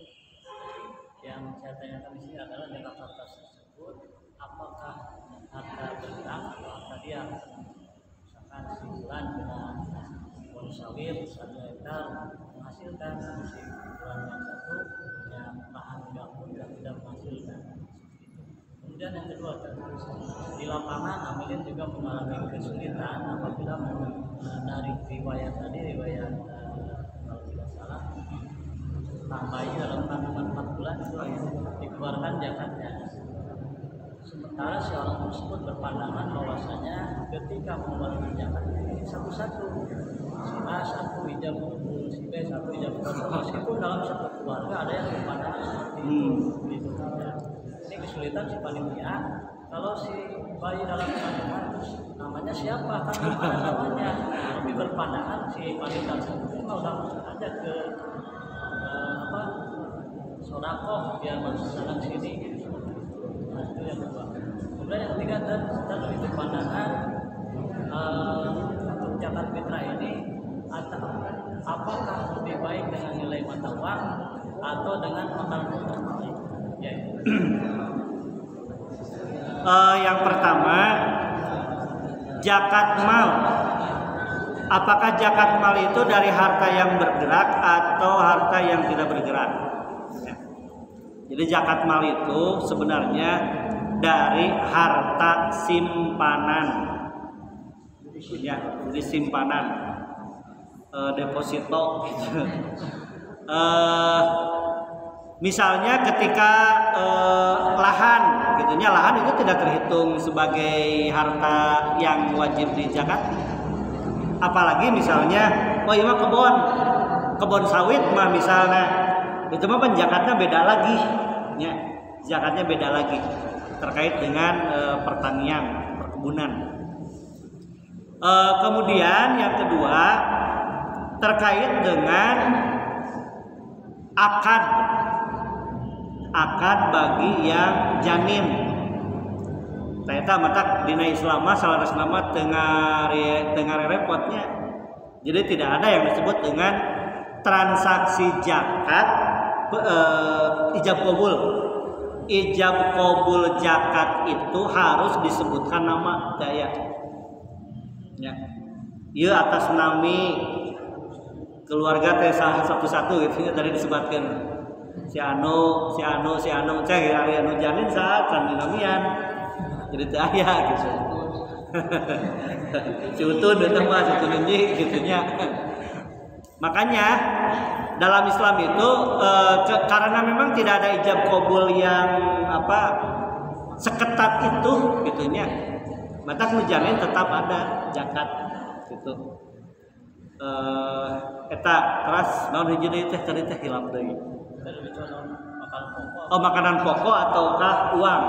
Yang saya tanyakan di sini adalah zakat harta tersebut apakah harta bergerak atau harta diam? Misalkan si bulan dengan pohon sawit 1 hektar menghasilkan, si bulan yang satu yang lahan gambut yang tidak menghasilkan. Kemudian yang kedua, di lapangan Amilin juga mengalami kesulitan apabila dari riwayat tadi, kalau tidak salah tambahi dalam kandungan 4 bulan itu dikeluarkan zakatnya. Sementara si orang tersebut berpandangan bahwasanya ketika mengeluarkan zakat ini satu-satu, si A 1 ijab kabul, si B 1 ijab kabul, meskipun dalam satu keluarga ada yang berpandangan seperti itu. Ini kesulitan si panitia. Kalau si bayi dalam kandungan terus namanya siapa, kan belum ada namanya. Lebih berpandangan si panitia tersebut udah masuk aja ke sodakoh biar masuk sana sini gitu. Nah, itu yang kedua. Kemudian yang ketiga dan lebih berpandangan untuk zakat fitrah ini apakah lebih baik dengan nilai mata uang atau dengan makanan pokok? Ya. Yang pertama, zakat mal. Apakah zakat mal itu dari harta yang bergerak atau harta yang tidak bergerak? Jadi zakat mal itu sebenarnya dari harta simpanan. Ya, jadi simpanan, deposito. Misalnya ketika lahan, gitunya lahan itu tidak terhitung sebagai harta yang wajib dizakat. Apalagi misalnya, oh iya mah kebun sawit mah misalnya, itu mah penjakatnya beda lagi, ya, zakatnya beda lagi terkait dengan pertanian, perkebunan. Kemudian yang kedua terkait dengan akad bagi yang janin. Ternyata matak dina Islam salaras nama tengah repotnya. Jadi tidak ada yang disebut dengan transaksi zakat ijab kabul. Ijab kabul zakat itu harus disebutkan nama daya. Ya. Ieu atas nami keluarga teh satu-satu gitu tadi disebutkan. Si anu cek hari anu janin saat kan dinamian jadi teh aya gitu. Si utun eta mah utun nyi gitunya. Makanya dalam Islam itu karena memang tidak ada ijab kabul yang seketat itu gitunya. Maka janin tetap ada zakat gitu. Eta teras naon hiji deui teh tadi teh hilap deui. Makanan pokok ataukah uang?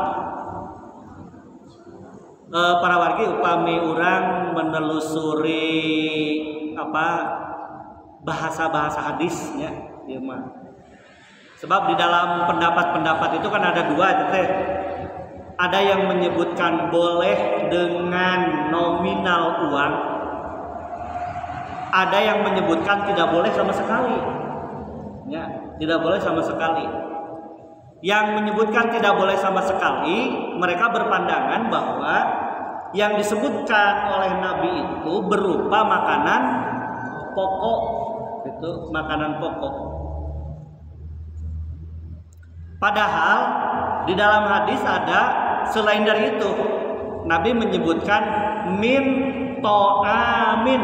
Para wargi upami urang menelusuri bahasa-bahasa hadisnya ieu mah. Sebab di dalam pendapat-pendapat itu kan ada dua itu teh. Ada yang menyebutkan boleh dengan nominal uang. Ada yang menyebutkan tidak boleh sama sekali. Ya, tidak boleh sama sekali. Yang menyebutkan tidak boleh sama sekali, mereka berpandangan bahwa yang disebutkan oleh Nabi itu berupa makanan pokok, itu makanan pokok. Padahal di dalam hadis ada selain dari itu, Nabi menyebutkan min to'amin,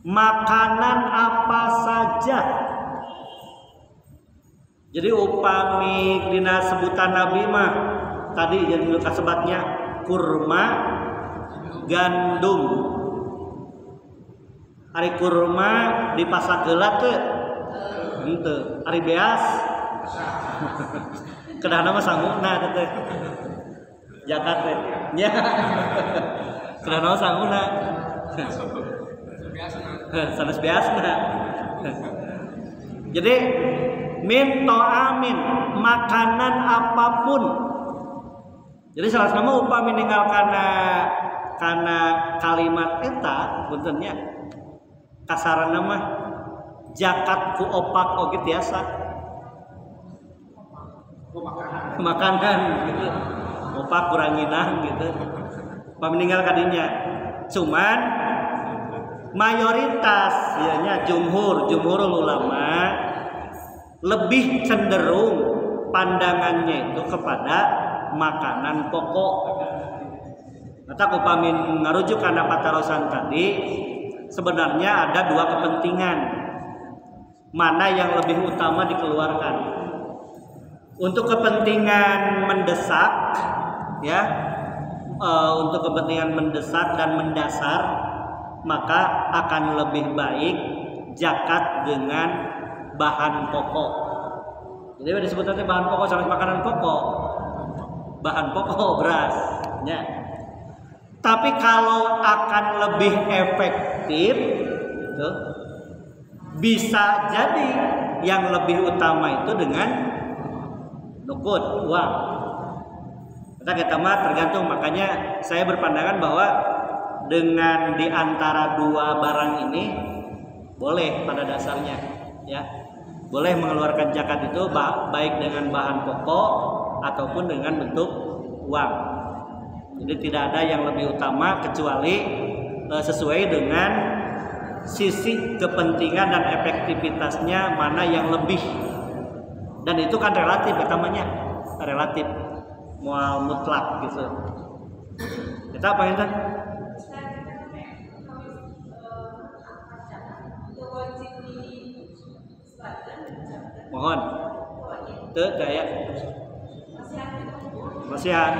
makanan apa saja. Jadi upami dina sebutan Nabi mah tadi jadi kasebatnya kurma, gandum. Ari kurma dipasak gelat teh. Henteu, ari beas. Kedahna mah sanggupna teh. Zakat teh. Nya. Karena sanguna. Sanes biasana. Jadi min ta'amin, makanan apapun. Jadi salah nama upami ninggal kana kalimat eta puntennya kasarana mah zakat ku opak oge tiasa. Makanan gitu. Opak kuranginah gitu. Upami ninggal kadinya. Cuman mayoritas ianya jumhurul ulama lebih cenderung pandangannya itu kepada makanan pokok. Maka upami ngarujuk kana patarosan tadi sebenarnya ada dua kepentingan. Mana yang lebih utama dikeluarkan? Untuk kepentingan mendesak ya, untuk kepentingan mendesak dan mendasar, maka akan lebih baik zakat dengan bahan pokok. Jadi disebutnya bahan pokok sama makanan pokok. Bahan pokok beras ya. Tapi kalau akan lebih efektif gitu, bisa jadi yang lebih utama itu dengan nukut uang. Kita mah tergantung, makanya saya berpandangan bahwa dengan diantara dua barang ini boleh pada dasarnya ya, boleh mengeluarkan zakat itu baik dengan bahan pokok ataupun dengan bentuk uang. Jadi tidak ada yang lebih utama kecuali sesuai dengan sisi kepentingan dan efektivitasnya mana yang lebih. Dan itu kan relatif namanya, relatif, mual mutlak gitu. Kita apa itu? Mohon. Itu daya. Masihan.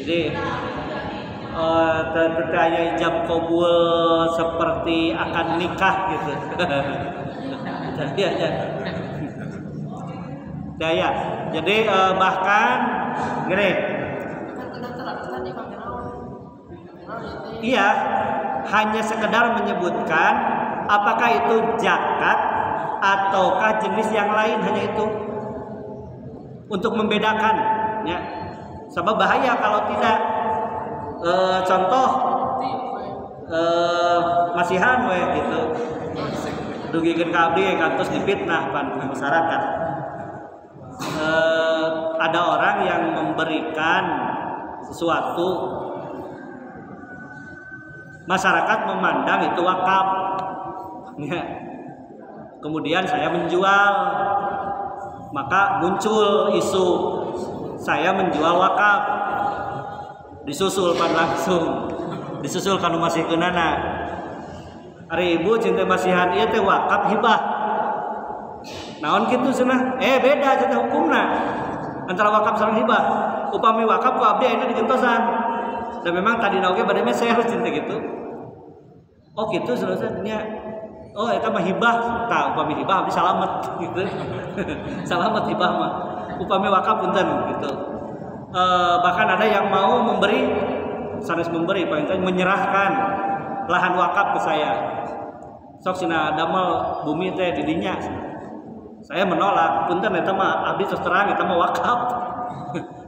Jadi terkaya ijab kabul seperti akan nikah gitu. Daya. Jadi bahkan gini. Iya, hanya sekedar menyebutkan apakah itu zakat ataukah jenis yang lain, hanya itu untuk membedakan ya. Sebab bahaya kalau tidak. Contoh masihan we gitu. Dugikeun ka abdi kantos dipitnah pan masyarakat. Ada orang yang memberikan sesuatu, masyarakat memandang itu wakaf ya. Kemudian saya menjual, maka muncul isu saya menjual wakaf, disusulkan langsung, disusulkan masih kenana. Hari ibu cinta masihan ieu teh wakaf hibah. Naon kitu cenah? Beda cenah hukumna antara wakaf sareng hibah. Upami wakaf ku abdi ayeuna digentosan. Dan memang tadi oge bade mah saya harus cinta gitu. Oh gitu selesainya. Oh eta mah hibah. Tah upami hibah abdi salamet gitu. Salamet hibah mah. Upami wakaf punten gitu. Bahkan ada yang mau memberi, sanes memberi, paling menyerahkan lahan wakaf ke saya. Sok cenah damel bumi teh di dinya. Saya menolak, punten eta mah abdi terus terang eta mah wakaf.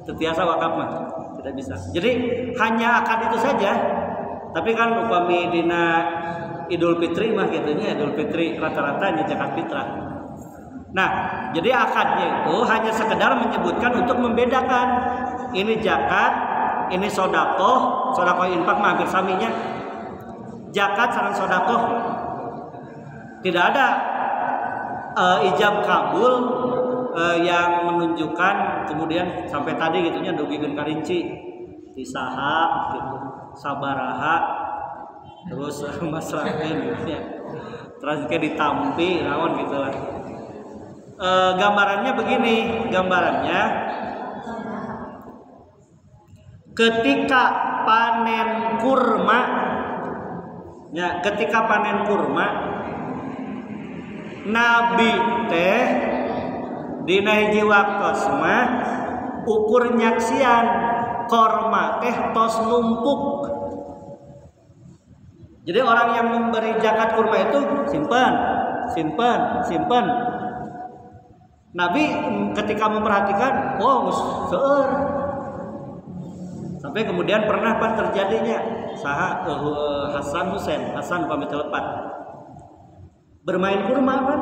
Setiasa wakaf mah tidak bisa. Jadi hanya akad itu saja. Tapi kan upami dina Idul Fitri mah gitunya, Idul Fitri rata-rata nya zakat fitrah. Nah, jadi akadnya itu hanya sekedar menyebutkan untuk membedakan ini zakat, ini sodakoh infak mah hampir saminya. Zakat sareng sodakoh tidak ada ijab kabul yang menunjukkan kemudian sampai tadi gitunya dugikeun karinci tisaha gitu, sabaraha, terus masrakeun gitu ya. Terus kayak ditampi naon gitu lah. Gambarannya begini, gambarannya ketika panen kurma ya, ketika panen kurma Nabi teh dina hiji waktos mah ukur nyaksian korma teh tos numpuk. Jadi orang yang memberi zakat kurma itu simpan. Nabi ketika memperhatikan, oh seueur. Sampai kemudian pernah terjadinya Hasan pamit lepat bermain kurma kan,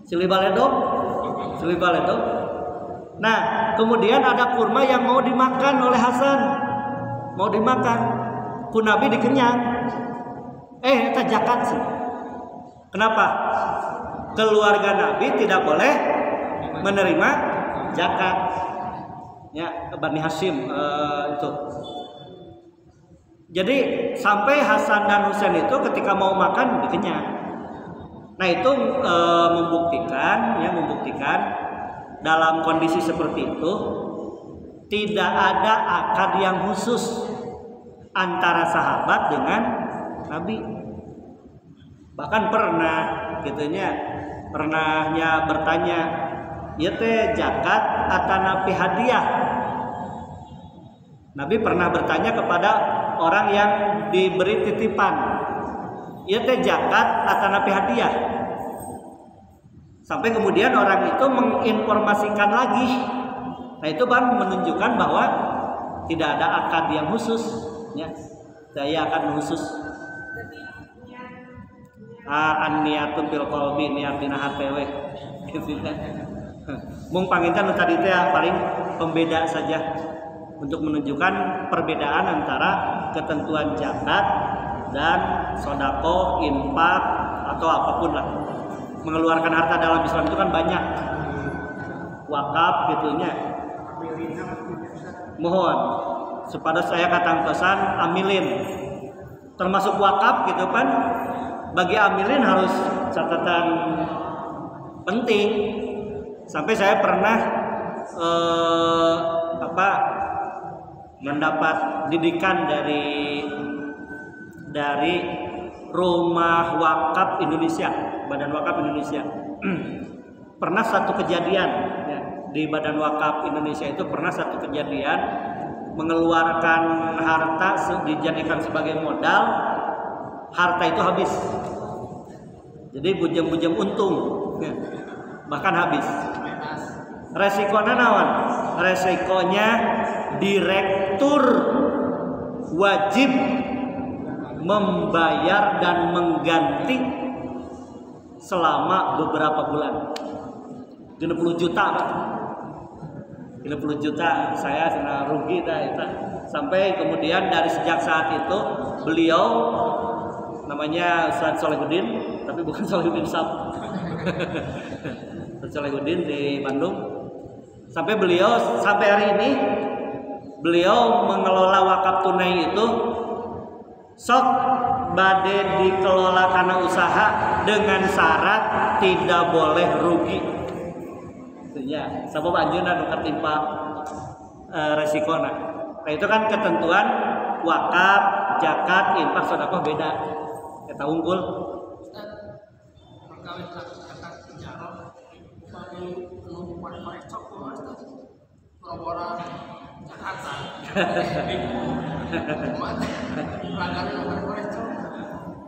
silih baledog. Nah, kemudian ada kurma yang mau dimakan oleh Hasan, ku Nabi dikenyang. Itu zakat sih. Kenapa? Keluarga Nabi tidak boleh menerima zakat. Ya, Bani Hashim itu. Jadi sampai Hasan dan Husain itu ketika mau makan dikenyang. Nah, itu membuktikan dalam kondisi seperti itu tidak ada akad yang khusus antara sahabat dengan Nabi. Bahkan pernahnya bertanya, ieu teh zakat atanapi hadiah. Nabi pernah bertanya kepada orang yang diberi titipan, ieu teh zakat atanapi hadiah. Sampai kemudian orang itu menginformasikan lagi. Nah, itu kan menunjukkan bahwa tidak ada akad yang khusus, ya. Saya akan khusus. An-niyatun fil qalbi, niatina hatewe. Mung panginten tadi teh paling pembeda saja untuk menunjukkan perbedaan antara ketentuan zakat dan sedekah, infak atau apapun lah. Mengeluarkan harta dalam Islam itu kan banyak, wakaf gitunya. Mohon supaya saya katangtosan amilin termasuk wakaf gitu kan. Bagi amilin harus catatan penting. Sampai saya pernah mendapat didikan dari Rumah Wakaf Indonesia, Badan Wakaf Indonesia. Pernah satu kejadian ya, di Badan Wakaf Indonesia itu pernah satu kejadian mengeluarkan harta dijadikan sebagai modal, harta itu habis. Jadi bujem-bujem untung ya, bahkan habis. Resikonya naon? Resikonya direktur wajib membayar dan mengganti selama beberapa bulan. 60 juta Pak. 60 juta saya kena rugi itu. Sampai kemudian dari sejak saat itu beliau namanya Ustaz Solehuddin, tapi bukan Solehuddin Sab. Ustaz Solehuddin di Bandung. Sampai hari ini beliau mengelola wakaf tunai itu sok bade dikelola karena usaha dengan syarat tidak boleh rugi. Ya, sabab anjeunna nu katimpa resikona. Nah, itu kan ketentuan wakaf, zakat, infak, sedekah beda. Eta unggul. Perkawis zakat ijarah bagi nu parecok orang Jakarta.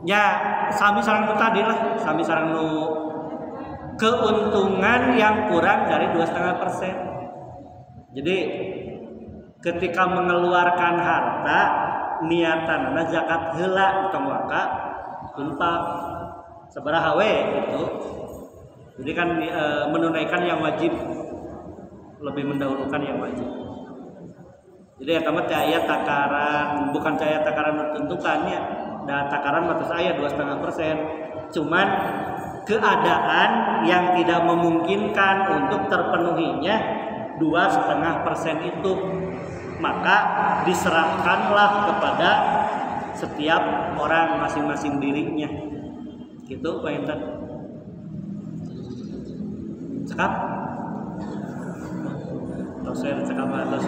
Ya, sami sareng tadi lah, sami sareng nu keuntungan yang kurang dari 2,5%. Jadi ketika mengeluarkan harta niatan zakat heula utang wakaf infak sabaraha we gitu. Jadi kan menunaikan yang wajib lebih mendahulukan yang wajib. Jadi ya tamat aya takaran, bukan aya takaran tentukannya. Dan takaran batas aya 2,5%. Cuman keadaan yang tidak memungkinkan untuk terpenuhinya 2,5% itu, maka diserahkanlah kepada setiap orang masing-masing dirinya. Gitu Pak Intan. Cekap? Toser cekap atas.